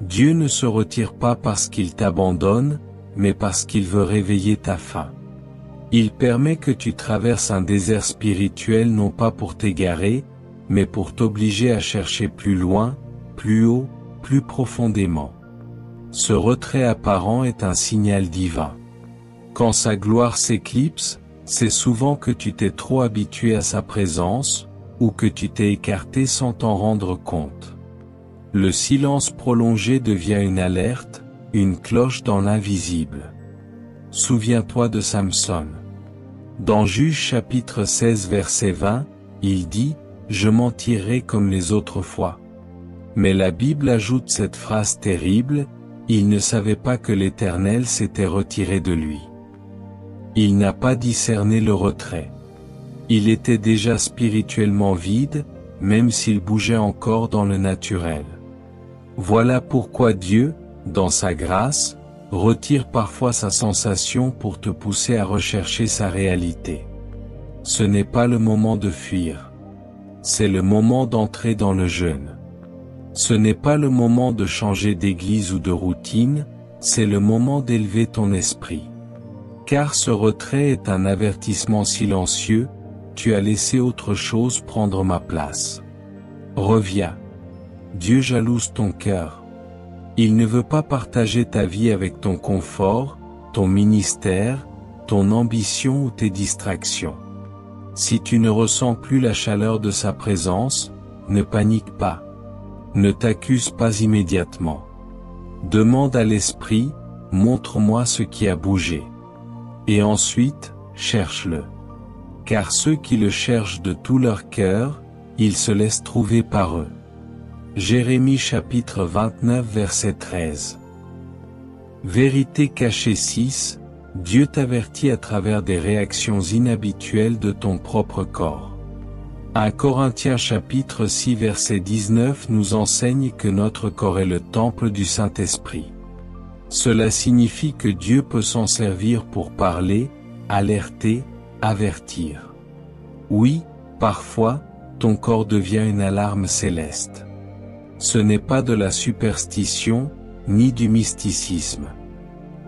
Dieu ne se retire pas parce qu'il t'abandonne, mais parce qu'il veut réveiller ta faim. Il permet que tu traverses un désert spirituel non pas pour t'égarer, mais pour t'obliger à chercher plus loin, plus haut, plus profondément. Ce retrait apparent est un signal divin. Quand sa gloire s'éclipse, c'est souvent que tu t'es trop habitué à sa présence, ou que tu t'es écarté sans t'en rendre compte. Le silence prolongé devient une alerte, une cloche dans l'invisible. Souviens-toi de Samson. Dans Juges chapitre 16 verset 20, il dit: « Je m'en tirerai comme les autres fois. » Mais la Bible ajoute cette phrase terrible: « Il ne savait pas que l'Éternel s'était retiré de lui. » Il n'a pas discerné le retrait. Il était déjà spirituellement vide, même s'il bougeait encore dans le naturel. Voilà pourquoi Dieu, dans sa grâce, retire parfois sa sensation pour te pousser à rechercher sa réalité. Ce n'est pas le moment de fuir. C'est le moment d'entrer dans le jeûne. Ce n'est pas le moment de changer d'église ou de routine, c'est le moment d'élever ton esprit. Car ce retrait est un avertissement silencieux: tu as laissé autre chose prendre ma place. Reviens. Dieu jalouse ton cœur. Il ne veut pas partager ta vie avec ton confort, ton ministère, ton ambition ou tes distractions. Si tu ne ressens plus la chaleur de sa présence, ne panique pas. Ne t'accuse pas immédiatement. Demande à l'Esprit: montre-moi ce qui a bougé. Et ensuite, cherche-le. Car ceux qui le cherchent de tout leur cœur, ils se laissent trouver par eux. Jérémie chapitre 29 verset 13. Vérité cachée 6, Dieu t'avertit à travers des réactions inhabituelles de ton propre corps. 1 Corinthiens chapitre 6 verset 19 nous enseigne que notre corps est le temple du Saint-Esprit. Cela signifie que Dieu peut s'en servir pour parler, alerter, avertir. Oui, parfois, ton corps devient une alarme céleste. Ce n'est pas de la superstition, ni du mysticisme.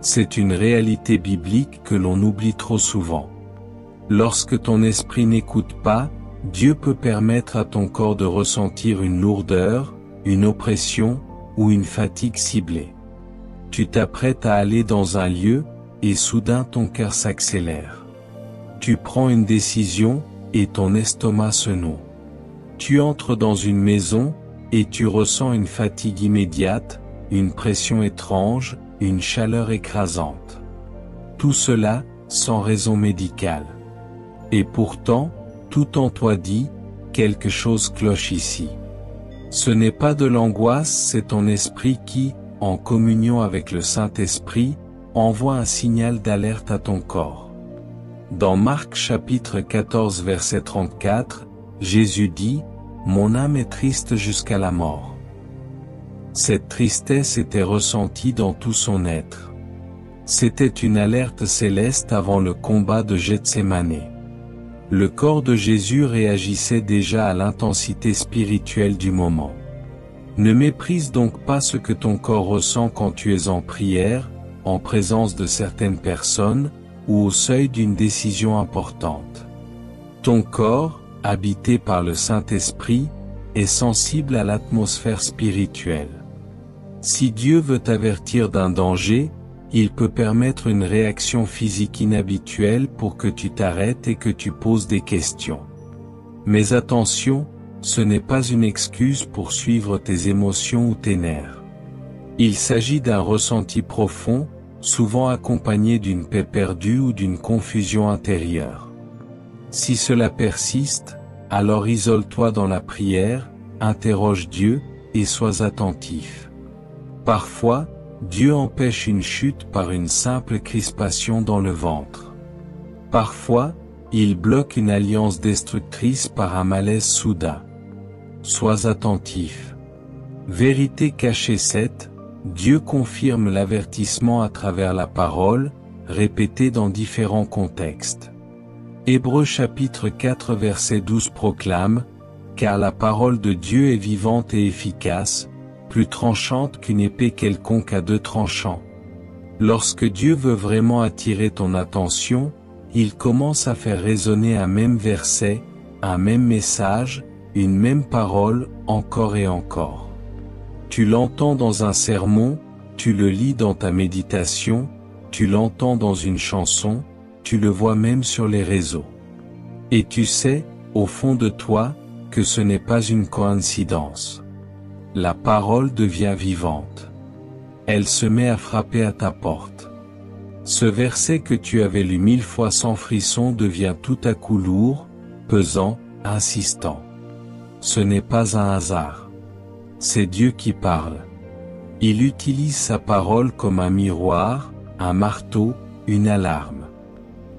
C'est une réalité biblique que l'on oublie trop souvent. Lorsque ton esprit n'écoute pas, Dieu peut permettre à ton corps de ressentir une lourdeur, une oppression, ou une fatigue ciblée. Tu t'apprêtes à aller dans un lieu, et soudain ton cœur s'accélère. Tu prends une décision, et ton estomac se noue. Tu entres dans une maison, et tu ressens une fatigue immédiate, une pression étrange, une chaleur écrasante. Tout cela, sans raison médicale. Et pourtant, tout en toi dit, quelque chose cloche ici. Ce n'est pas de l'angoisse, c'est ton esprit qui, en communion avec le Saint-Esprit, envoie un signal d'alerte à ton corps. Dans Marc chapitre 14 verset 34, Jésus dit, « Mon âme est triste jusqu'à la mort. » Cette tristesse était ressentie dans tout son être. C'était une alerte céleste avant le combat de Gethsémané. Le corps de Jésus réagissait déjà à l'intensité spirituelle du moment. Ne méprise donc pas ce que ton corps ressent quand tu es en prière, en présence de certaines personnes, ou au seuil d'une décision importante. Ton corps, habité par le Saint-Esprit, est sensible à l'atmosphère spirituelle. Si Dieu veut t'avertir d'un danger, il peut permettre une réaction physique inhabituelle pour que tu t'arrêtes et que tu poses des questions. Mais attention, ce n'est pas une excuse pour suivre tes émotions ou tes nerfs. Il s'agit d'un ressenti profond, souvent accompagné d'une paix perdue ou d'une confusion intérieure. Si cela persiste, alors isole-toi dans la prière, interroge Dieu, et sois attentif. Parfois, Dieu empêche une chute par une simple crispation dans le ventre. Parfois, il bloque une alliance destructrice par un malaise soudain. Sois attentif. Vérité cachée 7, Dieu confirme l'avertissement à travers la parole, répétée dans différents contextes. Hébreux chapitre 4 verset 12 proclame, « Car la parole de Dieu est vivante et efficace, plus tranchante qu'une épée quelconque à 2 tranchants. » Lorsque Dieu veut vraiment attirer ton attention, il commence à faire résonner un même verset, un même message, une même parole, encore et encore. Tu l'entends dans un sermon, tu le lis dans ta méditation, tu l'entends dans une chanson, tu le vois même sur les réseaux. Et tu sais, au fond de toi, que ce n'est pas une coïncidence. La parole devient vivante. Elle se met à frapper à ta porte. Ce verset que tu avais lu 1000 fois sans frisson devient tout à coup lourd, pesant, insistant. Ce n'est pas un hasard. C'est Dieu qui parle. Il utilise sa parole comme un miroir, un marteau, une alarme.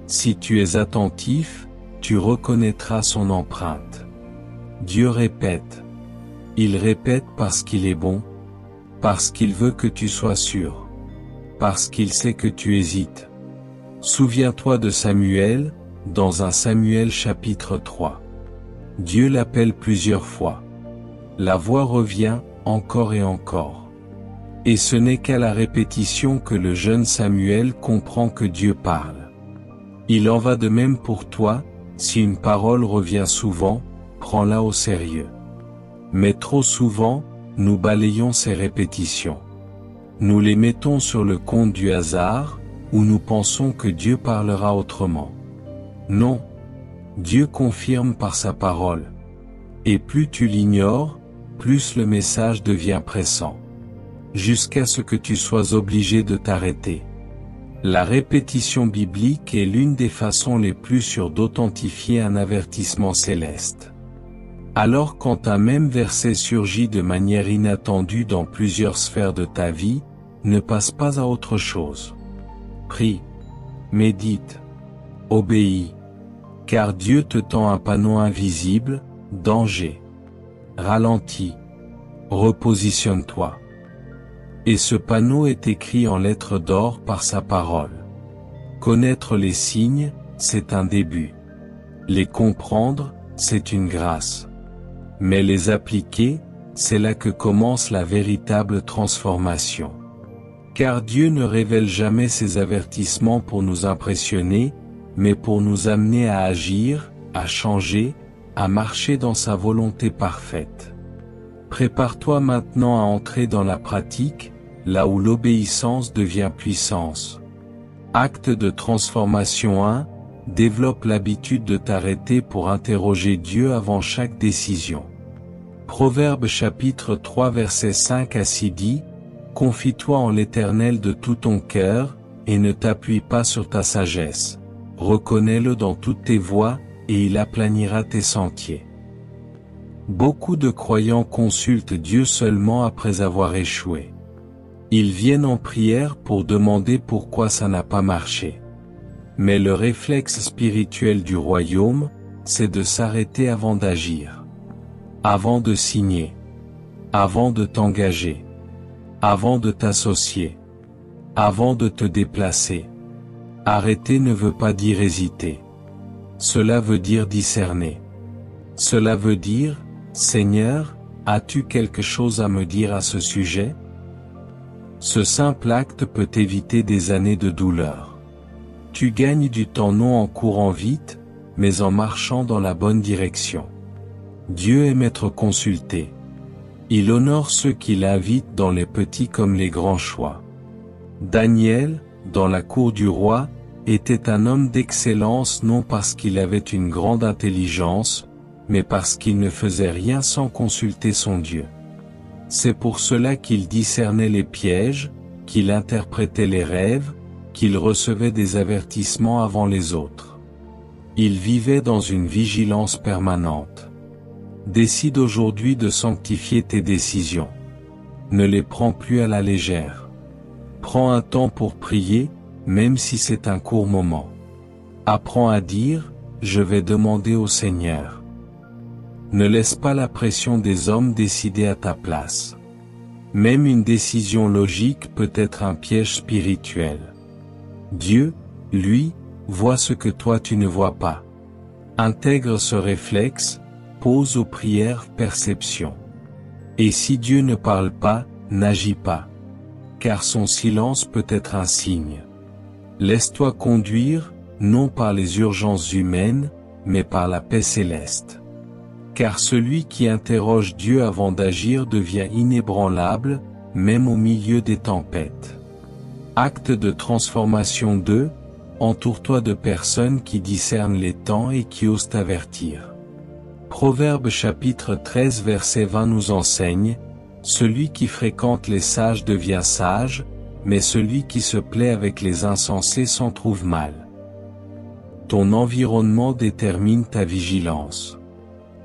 Si tu es attentif, tu reconnaîtras son empreinte. Dieu répète. Il répète parce qu'il est bon, parce qu'il veut que tu sois sûr, parce qu'il sait que tu hésites. Souviens-toi de Samuel, dans 1 Samuel chapitre 3. Dieu l'appelle plusieurs fois. La voix revient, encore et encore. Et ce n'est qu'à la répétition que le jeune Samuel comprend que Dieu parle. Il en va de même pour toi, si une parole revient souvent, prends-la au sérieux. Mais trop souvent, nous balayons ces répétitions. Nous les mettons sur le compte du hasard, ou nous pensons que Dieu parlera autrement. Non. Dieu confirme par sa parole. Et plus tu l'ignores, plus le message devient pressant. Jusqu'à ce que tu sois obligé de t'arrêter. La répétition biblique est l'une des façons les plus sûres d'authentifier un avertissement céleste. Alors quand un même verset surgit de manière inattendue dans plusieurs sphères de ta vie, ne passe pas à autre chose. Prie, médite, obéis. Car Dieu te tend un panneau invisible, danger. Ralentis. Repositionne-toi. Et ce panneau est écrit en lettres d'or par sa parole. Connaître les signes, c'est un début. Les comprendre, c'est une grâce. Mais les appliquer, c'est là que commence la véritable transformation. Car Dieu ne révèle jamais ses avertissements pour nous impressionner, mais pour nous amener à agir, à changer, à marcher dans sa volonté parfaite. Prépare-toi maintenant à entrer dans la pratique, là où l'obéissance devient puissance. Acte de transformation 1, développe l'habitude de t'arrêter pour interroger Dieu avant chaque décision. Proverbes chapitre 3 versets 5 à 6 dit, « Confie-toi en l'Éternel de tout ton cœur, et ne t'appuie pas sur ta sagesse. Reconnais-le dans toutes tes voies, et il aplanira tes sentiers. » Beaucoup de croyants consultent Dieu seulement après avoir échoué. Ils viennent en prière pour demander pourquoi ça n'a pas marché. Mais le réflexe spirituel du royaume, c'est de s'arrêter avant d'agir. Avant de signer. Avant de t'engager. Avant de t'associer. Avant de te déplacer. Arrêter ne veut pas dire hésiter. Cela veut dire discerner. Cela veut dire, Seigneur, as-tu quelque chose à me dire à ce sujet? Ce simple acte peut éviter des années de douleur. Tu gagnes du temps non en courant vite, mais en marchant dans la bonne direction. Dieu aime être consulté. Il honore ceux qui l'invitent dans les petits comme les grands choix. Daniel, dans la cour du roi, était un homme d'excellence non parce qu'il avait une grande intelligence, mais parce qu'il ne faisait rien sans consulter son Dieu. C'est pour cela qu'il discernait les pièges, qu'il interprétait les rêves, qu'il recevait des avertissements avant les autres. Il vivait dans une vigilance permanente. Décide aujourd'hui de sanctifier tes décisions. Ne les prends plus à la légère. Prends un temps pour prier, même si c'est un court moment. Apprends à dire, je vais demander au Seigneur. Ne laisse pas la pression des hommes décider à ta place. Même une décision logique peut être un piège spirituel. Dieu, lui, voit ce que toi tu ne vois pas. Intègre ce réflexe, pose aux prières perception. Et si Dieu ne parle pas, n'agis pas. Car son silence peut être un signe. Laisse-toi conduire, non par les urgences humaines, mais par la paix céleste. Car celui qui interroge Dieu avant d'agir devient inébranlable, même au milieu des tempêtes. Acte de transformation 2, entoure-toi de personnes qui discernent les temps et qui osent t'avertir. Proverbes chapitre 13 verset 20 nous enseigne, « Celui qui fréquente les sages devient sage, mais celui qui se plaît avec les insensés s'en trouve mal. » Ton environnement détermine ta vigilance.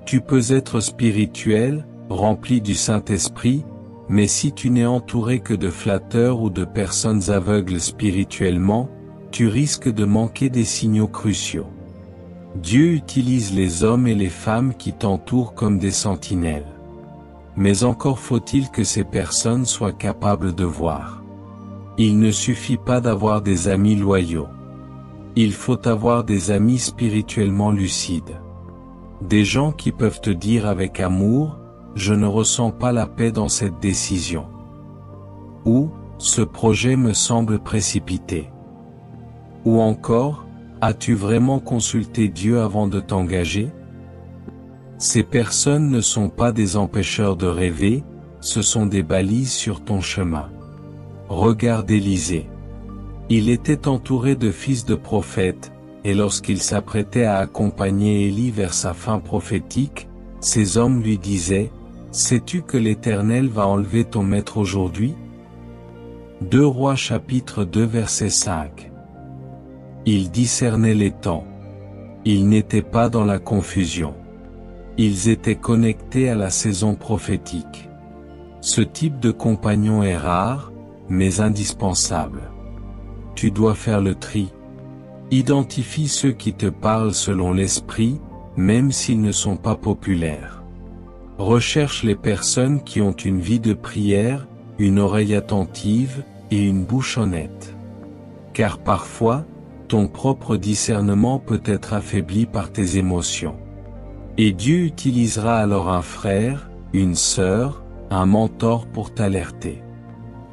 Tu peux être spirituel, rempli du Saint-Esprit, mais si tu n'es entouré que de flatteurs ou de personnes aveugles spirituellement, tu risques de manquer des signaux cruciaux. Dieu utilise les hommes et les femmes qui t'entourent comme des sentinelles. Mais encore faut-il que ces personnes soient capables de voir. Il ne suffit pas d'avoir des amis loyaux. Il faut avoir des amis spirituellement lucides. Des gens qui peuvent te dire avec amour, « Je ne ressens pas la paix dans cette décision » ou « Ce projet me semble précipité » ou encore « As-tu vraiment consulté Dieu avant de t'engager » Ces personnes ne sont pas des empêcheurs de rêver, ce sont des balises sur ton chemin. Regarde Élisée. Il était entouré de fils de prophètes, et lorsqu'il s'apprêtait à accompagner Élie vers sa fin prophétique, ces hommes lui disaient, « Sais-tu que l'Éternel va enlever ton maître aujourd'hui » 2 Rois chapitre 2 verset 5. Ils discernaient les temps. Ils n'étaient pas dans la confusion. Ils étaient connectés à la saison prophétique. Ce type de compagnon est rare, mais indispensable. Tu dois faire le tri. Identifie ceux qui te parlent selon l'esprit, même s'ils ne sont pas populaires. Recherche les personnes qui ont une vie de prière, une oreille attentive, et une bouche honnête. Car parfois, ton propre discernement peut être affaibli par tes émotions. Et Dieu utilisera alors un frère, une sœur, un mentor pour t'alerter.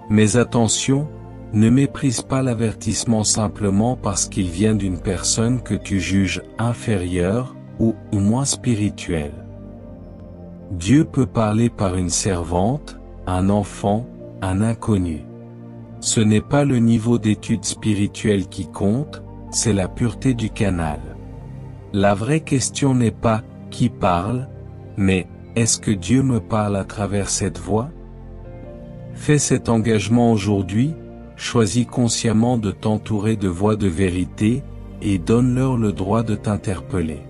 Mais attention, Ne méprise pas l'avertissement simplement parce qu'il vient d'une personne que tu juges inférieure ou moins spirituelle. Dieu peut parler par une servante, un enfant, un inconnu. Ce n'est pas le niveau d'étude spirituelle qui compte, c'est la pureté du canal. La vraie question n'est pas « qui parle ?», mais « est-ce que Dieu me parle à travers cette voix ?» Fais cet engagement aujourd'hui, choisis consciemment de t'entourer de voix de vérité, et donne-leur le droit de t'interpeller.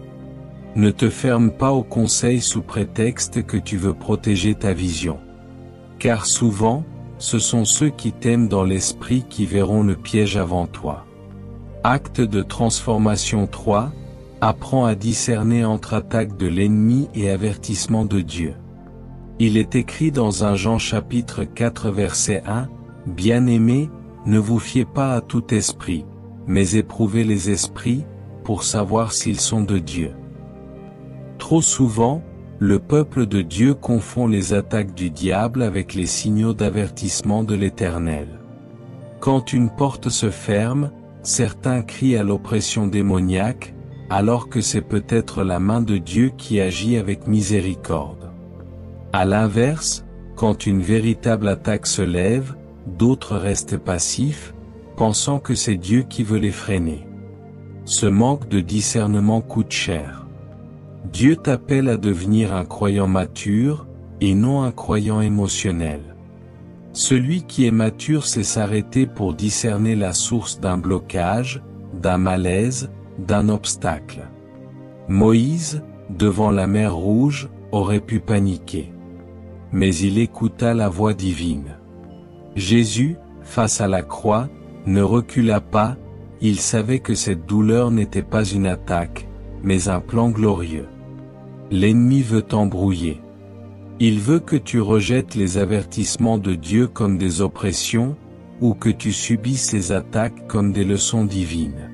Ne te ferme pas aux conseils sous prétexte que tu veux protéger ta vision. Car souvent, ce sont ceux qui t'aiment dans l'esprit qui verront le piège avant toi. Acte de transformation 3, apprends à discerner entre attaque de l'ennemi et avertissement de Dieu. Il est écrit dans 1 Jean chapitre 4 verset 1, « Bien-aimés, ne vous fiez pas à tout esprit, mais éprouvez les esprits, pour savoir s'ils sont de Dieu. » Trop souvent, le peuple de Dieu confond les attaques du diable avec les signaux d'avertissement de l'Éternel. Quand une porte se ferme, certains crient à l'oppression démoniaque, alors que c'est peut-être la main de Dieu qui agit avec miséricorde. À l'inverse, quand une véritable attaque se lève, d'autres restent passifs, pensant que c'est Dieu qui veut les freiner. Ce manque de discernement coûte cher. Dieu t'appelle à devenir un croyant mature, et non un croyant émotionnel. Celui qui est mature sait s'arrêter pour discerner la source d'un blocage, d'un malaise, d'un obstacle. Moïse, devant la mer Rouge, aurait pu paniquer. Mais il écouta la voix divine. Jésus, face à la croix, ne recula pas, il savait que cette douleur n'était pas une attaque, mais un plan glorieux. L'ennemi veut t'embrouiller. Il veut que tu rejettes les avertissements de Dieu comme des oppressions, ou que tu subisses les attaques comme des leçons divines.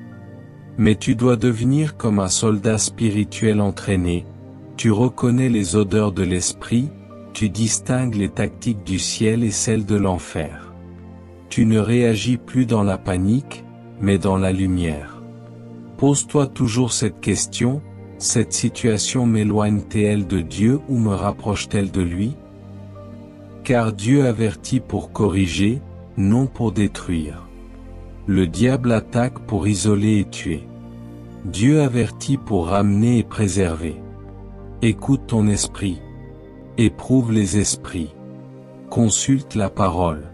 Mais tu dois devenir comme un soldat spirituel entraîné, tu reconnais les odeurs de l'esprit, tu distingues les tactiques du ciel et celles de l'enfer. Tu ne réagis plus dans la panique, mais dans la lumière. Pose-toi toujours cette question, cette situation m'éloigne-t-elle de Dieu ou me rapproche-t-elle de lui? Car Dieu avertit pour corriger, non pour détruire. Le diable attaque pour isoler et tuer. Dieu avertit pour ramener et préserver. Écoute ton esprit. Éprouve les esprits. Consulte la parole.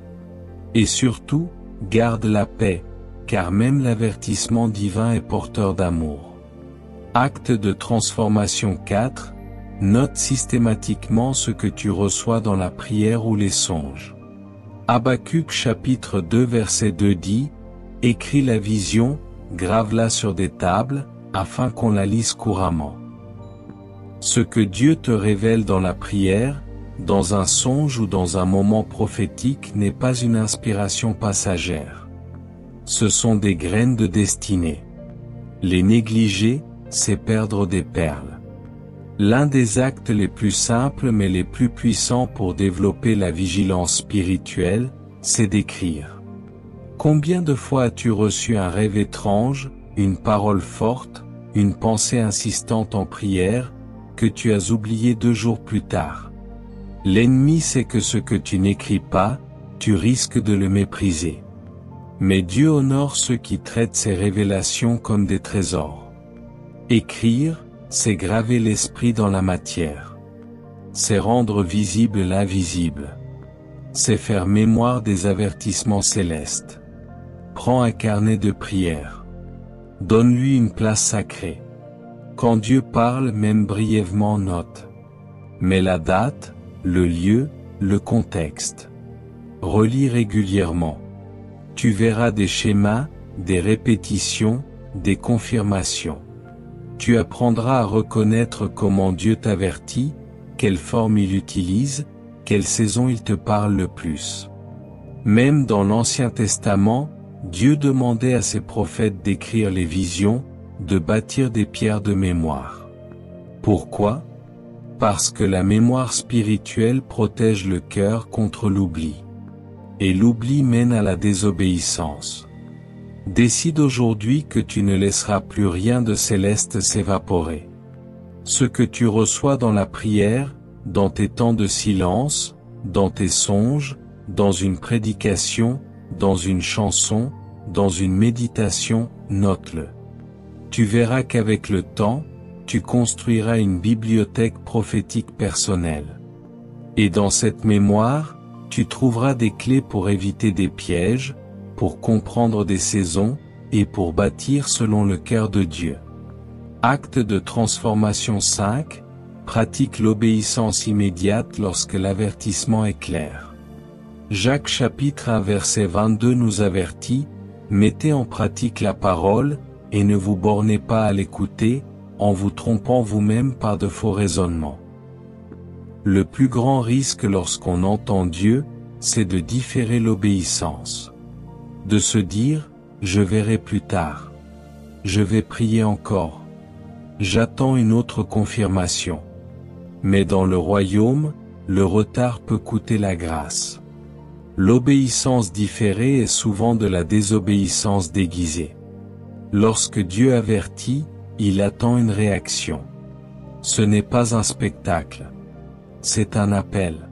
Et surtout, garde la paix, car même l'avertissement divin est porteur d'amour. Acte de transformation 4, note systématiquement ce que tu reçois dans la prière ou les songes. Habacuc chapitre 2 verset 2 dit, « Écris la vision, grave-la sur des tables, afin qu'on la lise couramment. » Ce que Dieu te révèle dans la prière, dans un songe ou dans un moment prophétique n'est pas une inspiration passagère. Ce sont des graines de destinée. Les négliger, c'est perdre des perles. L'un des actes les plus simples mais les plus puissants pour développer la vigilance spirituelle, c'est d'écrire. Combien de fois as-tu reçu un rêve étrange, une parole forte, une pensée insistante en prière, que tu as oublié 2 jours plus tard? L'ennemi sait que ce que tu n'écris pas, tu risques de le mépriser. Mais Dieu honore ceux qui traitent ces révélations comme des trésors. Écrire, c'est graver l'esprit dans la matière. C'est rendre visible l'invisible. C'est faire mémoire des avertissements célestes. Prends un carnet de prière. Donne-lui une place sacrée. Quand Dieu parle, même brièvement, note. Mets la date, le lieu, le contexte. Relis régulièrement. Tu verras des schémas, des répétitions, des confirmations. Tu apprendras à reconnaître comment Dieu t'avertit, quelle forme il utilise, quelle saison il te parle le plus. Même dans l'Ancien Testament, Dieu demandait à ses prophètes d'écrire les visions, de bâtir des pierres de mémoire. Pourquoi? Parce que la mémoire spirituelle protège le cœur contre l'oubli. et l'oubli mène à la désobéissance. Décide aujourd'hui que tu ne laisseras plus rien de céleste s'évaporer. Ce que tu reçois dans la prière, dans tes temps de silence, dans tes songes, dans une prédication, dans une chanson, dans une méditation, note-le. Tu verras qu'avec le temps, tu construiras une bibliothèque prophétique personnelle. Et dans cette mémoire, tu trouveras des clés pour éviter des pièges, pour comprendre des saisons, et pour bâtir selon le cœur de Dieu. Acte de transformation 5, pratique l'obéissance immédiate lorsque l'avertissement est clair. Jacques chapitre 1 verset 22 nous avertit, « Mettez en pratique la parole, et ne vous bornez pas à l'écouter, en vous trompant vous-même par de faux raisonnements. » Le plus grand risque lorsqu'on entend Dieu, c'est de différer l'obéissance. De se dire, je verrai plus tard. Je vais prier encore. J'attends une autre confirmation. Mais dans le royaume, le retard peut coûter la grâce. L'obéissance différée est souvent de la désobéissance déguisée. Lorsque Dieu avertit, il attend une réaction. Ce n'est pas un spectacle. C'est un appel.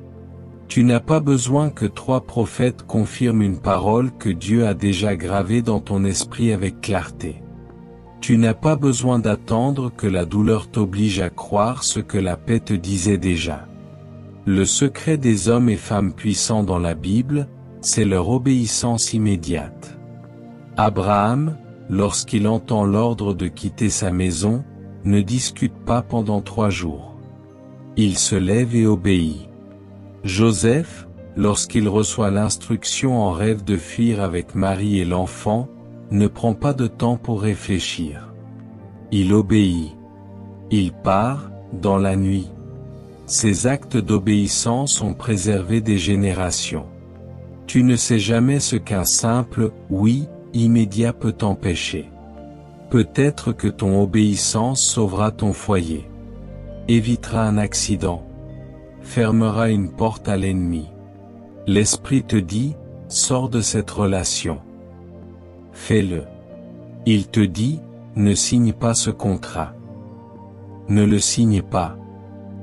Tu n'as pas besoin que 3 prophètes confirment une parole que Dieu a déjà gravée dans ton esprit avec clarté. Tu n'as pas besoin d'attendre que la douleur t'oblige à croire ce que la paix te disait déjà. Le secret des hommes et femmes puissants dans la Bible, c'est leur obéissance immédiate. Abraham, lorsqu'il entend l'ordre de quitter sa maison, ne discute pas pendant 3 jours. Il se lève et obéit. Joseph, lorsqu'il reçoit l'instruction en rêve de fuir avec Marie et l'enfant, ne prend pas de temps pour réfléchir. Il obéit. Il part, dans la nuit. Ces actes d'obéissance ont préservé des générations. Tu ne sais jamais ce qu'un simple « oui » immédiat peut t'empêcher. Peut-être que ton obéissance sauvera ton foyer. Évitera un accident. Fermera une porte à l'ennemi. L'Esprit te dit, sors de cette relation. Fais-le. Il te dit, ne signe pas ce contrat. Ne le signe pas.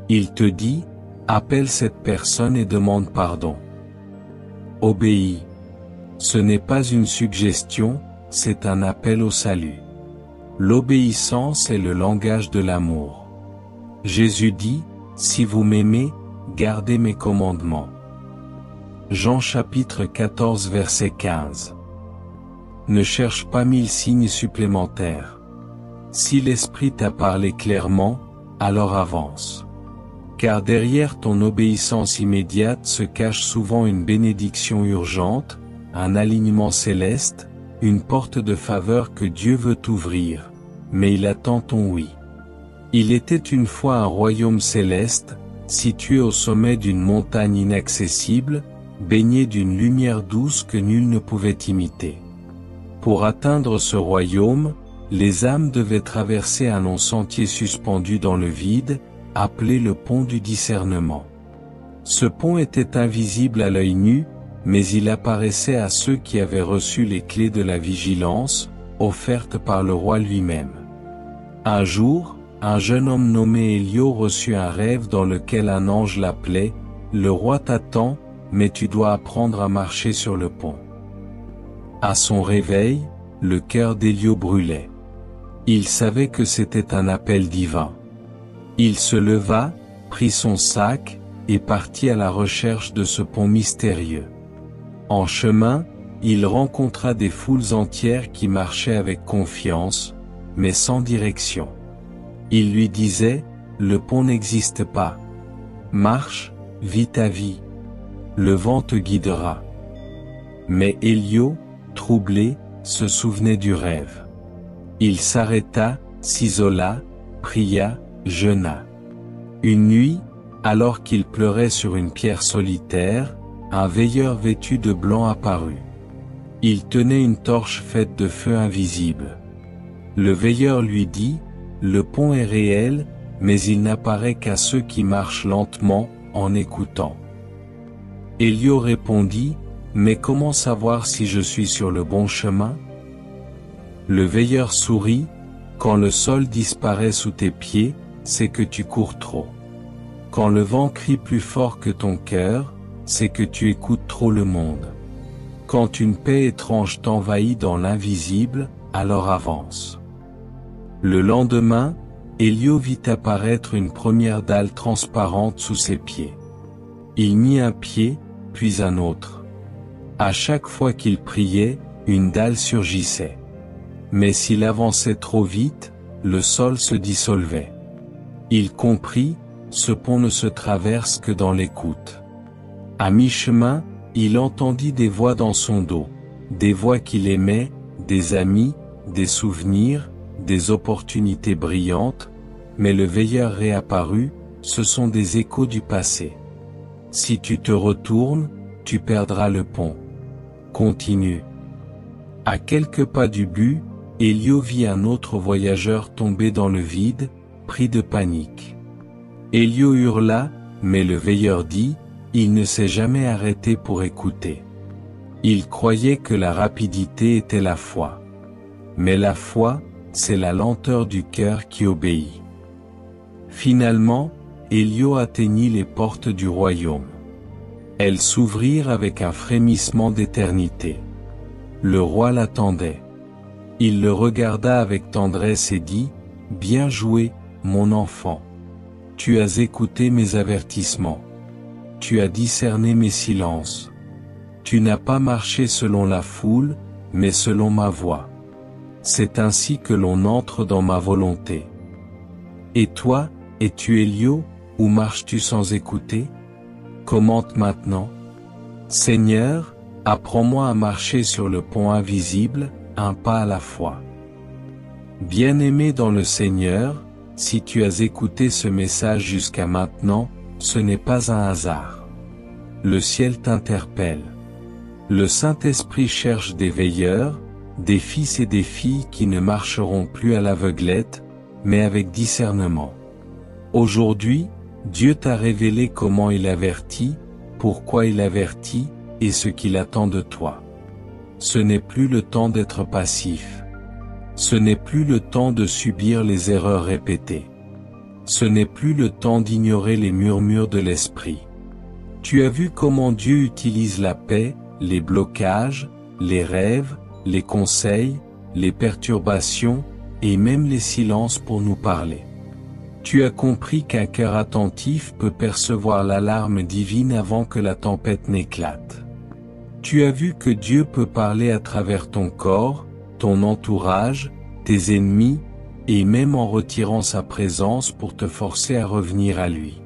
Il te dit, appelle cette personne et demande pardon. Obéis. Ce n'est pas une suggestion, c'est un appel au salut. L'obéissance est le langage de l'amour. Jésus dit, si vous m'aimez, gardez mes commandements. Jean chapitre 14 verset 15. Ne cherche pas 1000 signes supplémentaires. Si l'Esprit t'a parlé clairement, alors avance. Car derrière ton obéissance immédiate se cache souvent une bénédiction urgente, un alignement céleste, une porte de faveur que Dieu veut t'ouvrir, mais il attend ton oui. Il était une fois un royaume céleste, situé au sommet d'une montagne inaccessible, baigné d'une lumière douce que nul ne pouvait imiter. Pour atteindre ce royaume, les âmes devaient traverser un long sentier suspendu dans le vide, appelé le pont du discernement. Ce pont était invisible à l'œil nu, mais il apparaissait à ceux qui avaient reçu les clés de la vigilance, offertes par le roi lui-même. Un jour, un jeune homme nommé Élio reçut un rêve dans lequel un ange l'appelait, « Le roi t'attend, mais tu dois apprendre à marcher sur le pont. » À son réveil, le cœur d'Élio brûlait. Il savait que c'était un appel divin. Il se leva, prit son sac, et partit à la recherche de ce pont mystérieux. En chemin, il rencontra des foules entières qui marchaient avec confiance, mais sans direction. Il lui disait, le pont n'existe pas. Marche, vis ta vie. Le vent te guidera. Mais Élio, troublé, se souvenait du rêve. Il s'arrêta, s'isola, pria, jeûna. Une nuit, alors qu'il pleurait sur une pierre solitaire, un veilleur vêtu de blanc apparut. Il tenait une torche faite de feu invisible. Le veilleur lui dit, « Le pont est réel, mais il n'apparaît qu'à ceux qui marchent lentement, en écoutant. » Élio répondit, « Mais comment savoir si je suis sur le bon chemin? Le veilleur sourit, quand le sol disparaît sous tes pieds, c'est que tu cours trop. Quand le vent crie plus fort que ton cœur, c'est que tu écoutes trop le monde. Quand une paix étrange t'envahit dans l'invisible, alors avance. Le lendemain, Elio vit apparaître une première dalle transparente sous ses pieds. Il mit un pied, puis un autre. À chaque fois qu'il priait, une dalle surgissait. Mais s'il avançait trop vite, le sol se dissolvait. Il comprit, ce pont ne se traverse que dans l'écoute. À mi-chemin, il entendit des voix dans son dos, des voix qu'il aimait, des amis, des souvenirs, des opportunités brillantes, mais le veilleur réapparut, ce sont des échos du passé. Si tu te retournes, tu perdras le pont. Continue. À quelques pas du but, Elio vit un autre voyageur tomber dans le vide, pris de panique. Elio hurla, mais le veilleur dit, il ne s'est jamais arrêté pour écouter. Il croyait que la rapidité était la foi. Mais la foi, c'est la lenteur du cœur qui obéit. Finalement, Elio atteignit les portes du royaume. Elles s'ouvrirent avec un frémissement d'éternité. Le roi l'attendait. Il le regarda avec tendresse et dit, « Bien joué, mon enfant. Tu as écouté mes avertissements. Tu as discerné mes silences. Tu n'as pas marché selon la foule, mais selon ma voix. C'est ainsi que l'on entre dans ma volonté. Et toi, es-tu Elio, ou marches-tu sans écouter? Commente maintenant. Seigneur, apprends-moi à marcher sur le pont invisible, un pas à la fois. Bien-aimé dans le Seigneur, si tu as écouté ce message jusqu'à maintenant, ce n'est pas un hasard. Le ciel t'interpelle. Le Saint-Esprit cherche des veilleurs, des fils et des filles qui ne marcheront plus à l'aveuglette, mais avec discernement. Aujourd'hui, Dieu t'a révélé comment il avertit, pourquoi il avertit, et ce qu'il attend de toi. Ce n'est plus le temps d'être passif. Ce n'est plus le temps de subir les erreurs répétées. Ce n'est plus le temps d'ignorer les murmures de l'esprit. Tu as vu comment Dieu utilise la paix, les blocages, les rêves, les conseils, les perturbations, et même les silences pour nous parler. Tu as compris qu'un cœur attentif peut percevoir l'alarme divine avant que la tempête n'éclate. Tu as vu que Dieu peut parler à travers ton corps, ton entourage, tes ennemis, et même en retirant sa présence pour te forcer à revenir à lui.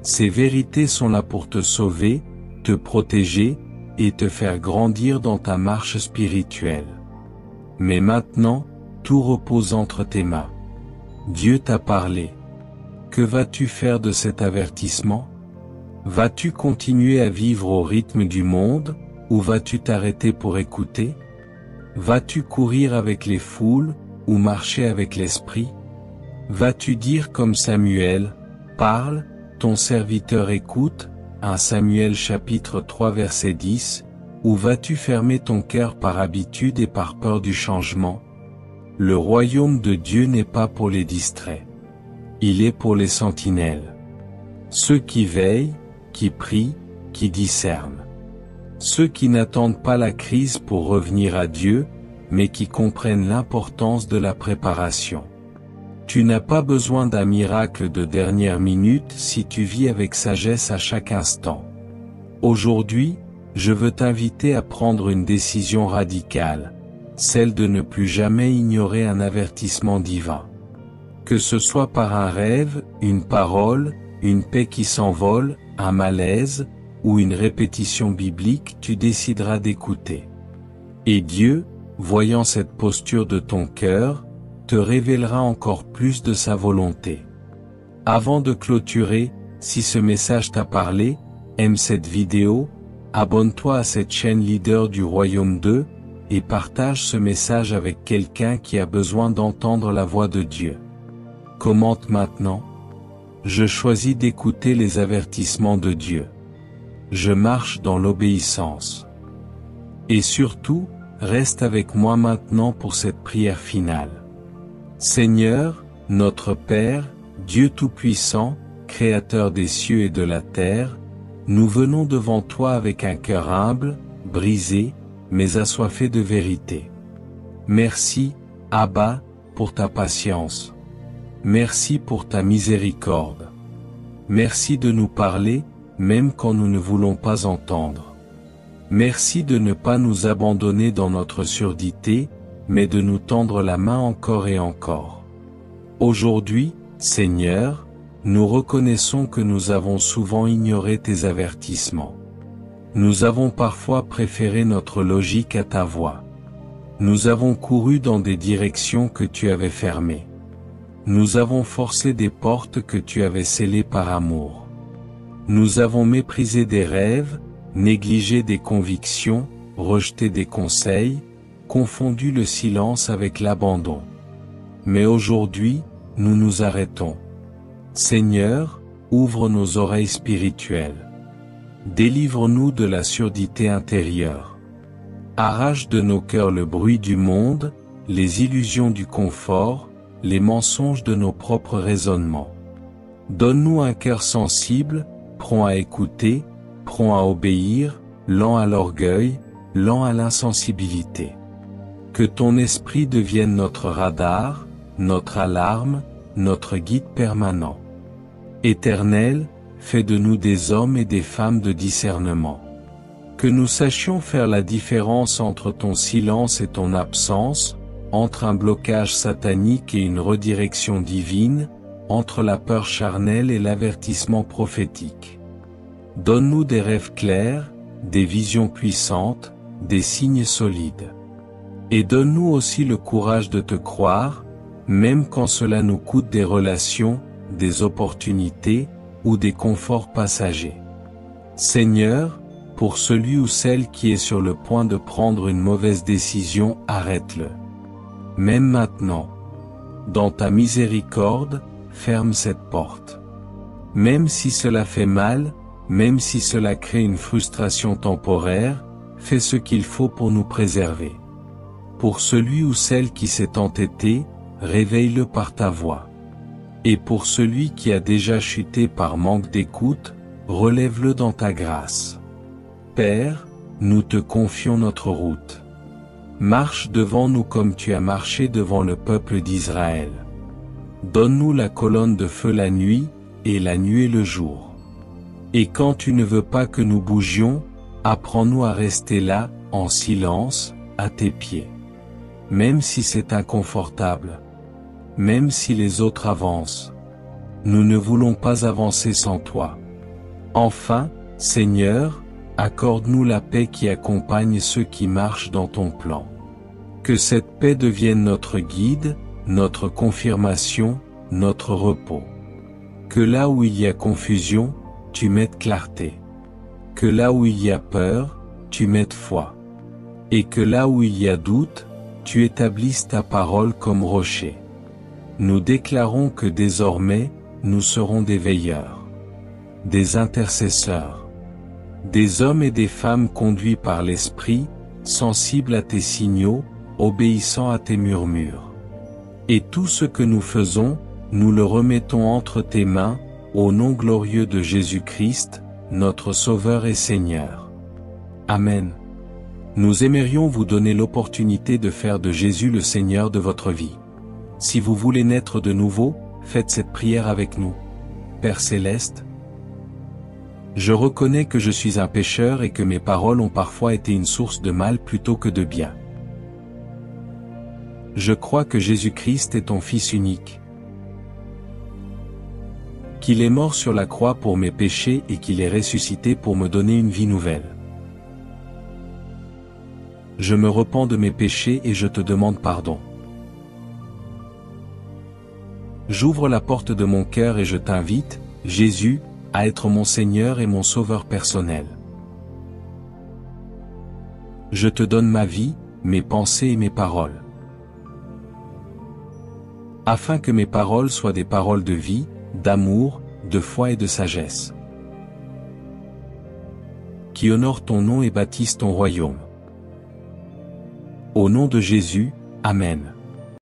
Ces vérités sont là pour te sauver, te protéger, et te faire grandir dans ta marche spirituelle. Mais maintenant, tout repose entre tes mains. Dieu t'a parlé. Que vas-tu faire de cet avertissement? Vas-tu continuer à vivre au rythme du monde, ou vas-tu t'arrêter pour écouter? Vas-tu courir avec les foules, ou marcher avec l'esprit? Vas-tu dire comme Samuel, « Parle, ton serviteur écoute » 1 Samuel chapitre 3 verset 10, ou vas-tu fermer ton cœur par habitude et par peur du changement? Le royaume de Dieu n'est pas pour les distraits. Il est pour les sentinelles. Ceux qui veillent, qui prient, qui discernent. Ceux qui n'attendent pas la crise pour revenir à Dieu, mais qui comprennent l'importance de la préparation. Tu n'as pas besoin d'un miracle de dernière minute si tu vis avec sagesse à chaque instant. Aujourd'hui, je veux t'inviter à prendre une décision radicale, celle de ne plus jamais ignorer un avertissement divin. Que ce soit par un rêve, une parole, une paix qui s'envole, un malaise, ou une répétition biblique, tu décideras d'écouter. Et Dieu, voyant cette posture de ton cœur, te révélera encore plus de sa volonté. Avant de clôturer, si ce message t'a parlé, aime cette vidéo, abonne-toi à cette chaîne leader du Royaume 2, et partage ce message avec quelqu'un qui a besoin d'entendre la voix de Dieu. Commente maintenant. Je choisis d'écouter les avertissements de Dieu. Je marche dans l'obéissance. Et surtout, reste avec moi maintenant pour cette prière finale. Seigneur, notre Père, Dieu Tout-Puissant, Créateur des cieux et de la terre, nous venons devant toi avec un cœur humble, brisé, mais assoiffé de vérité. Merci, Abba, pour ta patience. Merci pour ta miséricorde. Merci de nous parler, même quand nous ne voulons pas entendre. Merci de ne pas nous abandonner dans notre surdité, mais de nous tendre la main encore et encore. Aujourd'hui, Seigneur, nous reconnaissons que nous avons souvent ignoré tes avertissements. Nous avons parfois préféré notre logique à ta voix. Nous avons couru dans des directions que tu avais fermées. Nous avons forcé des portes que tu avais scellées par amour. Nous avons méprisé des rêves, négligé des convictions, rejeté des conseils, confondu le silence avec l'abandon. Mais aujourd'hui, nous nous arrêtons. Seigneur, ouvre nos oreilles spirituelles. Délivre-nous de la surdité intérieure. Arrache de nos cœurs le bruit du monde, les illusions du confort, les mensonges de nos propres raisonnements. Donne-nous un cœur sensible, prompt à écouter, prompt à obéir, lent à l'orgueil, lent à l'insensibilité. Que ton esprit devienne notre radar, notre alarme, notre guide permanent. Éternel, fais de nous des hommes et des femmes de discernement. Que nous sachions faire la différence entre ton silence et ton absence, entre un blocage satanique et une redirection divine, entre la peur charnelle et l'avertissement prophétique. Donne-nous des rêves clairs, des visions puissantes, des signes solides. Et donne-nous aussi le courage de te croire, même quand cela nous coûte des relations, des opportunités, ou des conforts passagers. Seigneur, pour celui ou celle qui est sur le point de prendre une mauvaise décision, arrête-le. Même maintenant. Dans ta miséricorde, ferme cette porte. Même si cela fait mal, même si cela crée une frustration temporaire, fais ce qu'il faut pour nous préserver. Pour celui ou celle qui s'est entêté, réveille-le par ta voix. Et pour celui qui a déjà chuté par manque d'écoute, relève-le dans ta grâce. Père, nous te confions notre route. Marche devant nous comme tu as marché devant le peuple d'Israël. Donne-nous la colonne de feu la nuit, et la nuée le jour. Et quand tu ne veux pas que nous bougions, apprends-nous à rester là, en silence, à tes pieds. Même si c'est inconfortable. Même si les autres avancent. Nous ne voulons pas avancer sans toi. Enfin, Seigneur, accorde-nous la paix qui accompagne ceux qui marchent dans ton plan. Que cette paix devienne notre guide, notre confirmation, notre repos. Que là où il y a confusion, tu mettes clarté. Que là où il y a peur, tu mettes foi. Et que là où il y a doute, tu établisses ta parole comme rocher. Nous déclarons que désormais, nous serons des veilleurs, des intercesseurs, des hommes et des femmes conduits par l'Esprit, sensibles à tes signaux, obéissant à tes murmures. Et tout ce que nous faisons, nous le remettons entre tes mains, au nom glorieux de Jésus-Christ, notre Sauveur et Seigneur. Amen. Nous aimerions vous donner l'opportunité de faire de Jésus le Seigneur de votre vie. Si vous voulez naître de nouveau, faites cette prière avec nous. Père Céleste, je reconnais que je suis un pécheur et que mes paroles ont parfois été une source de mal plutôt que de bien. Je crois que Jésus-Christ est ton Fils unique, qu'il est mort sur la croix pour mes péchés et qu'il est ressuscité pour me donner une vie nouvelle. Je me repens de mes péchés et je te demande pardon. J'ouvre la porte de mon cœur et je t'invite, Jésus, à être mon Seigneur et mon Sauveur personnel. Je te donne ma vie, mes pensées et mes paroles. Afin que mes paroles soient des paroles de vie, d'amour, de foi et de sagesse, qui honorent ton nom et bâtissent ton royaume. Au nom de Jésus, Amen.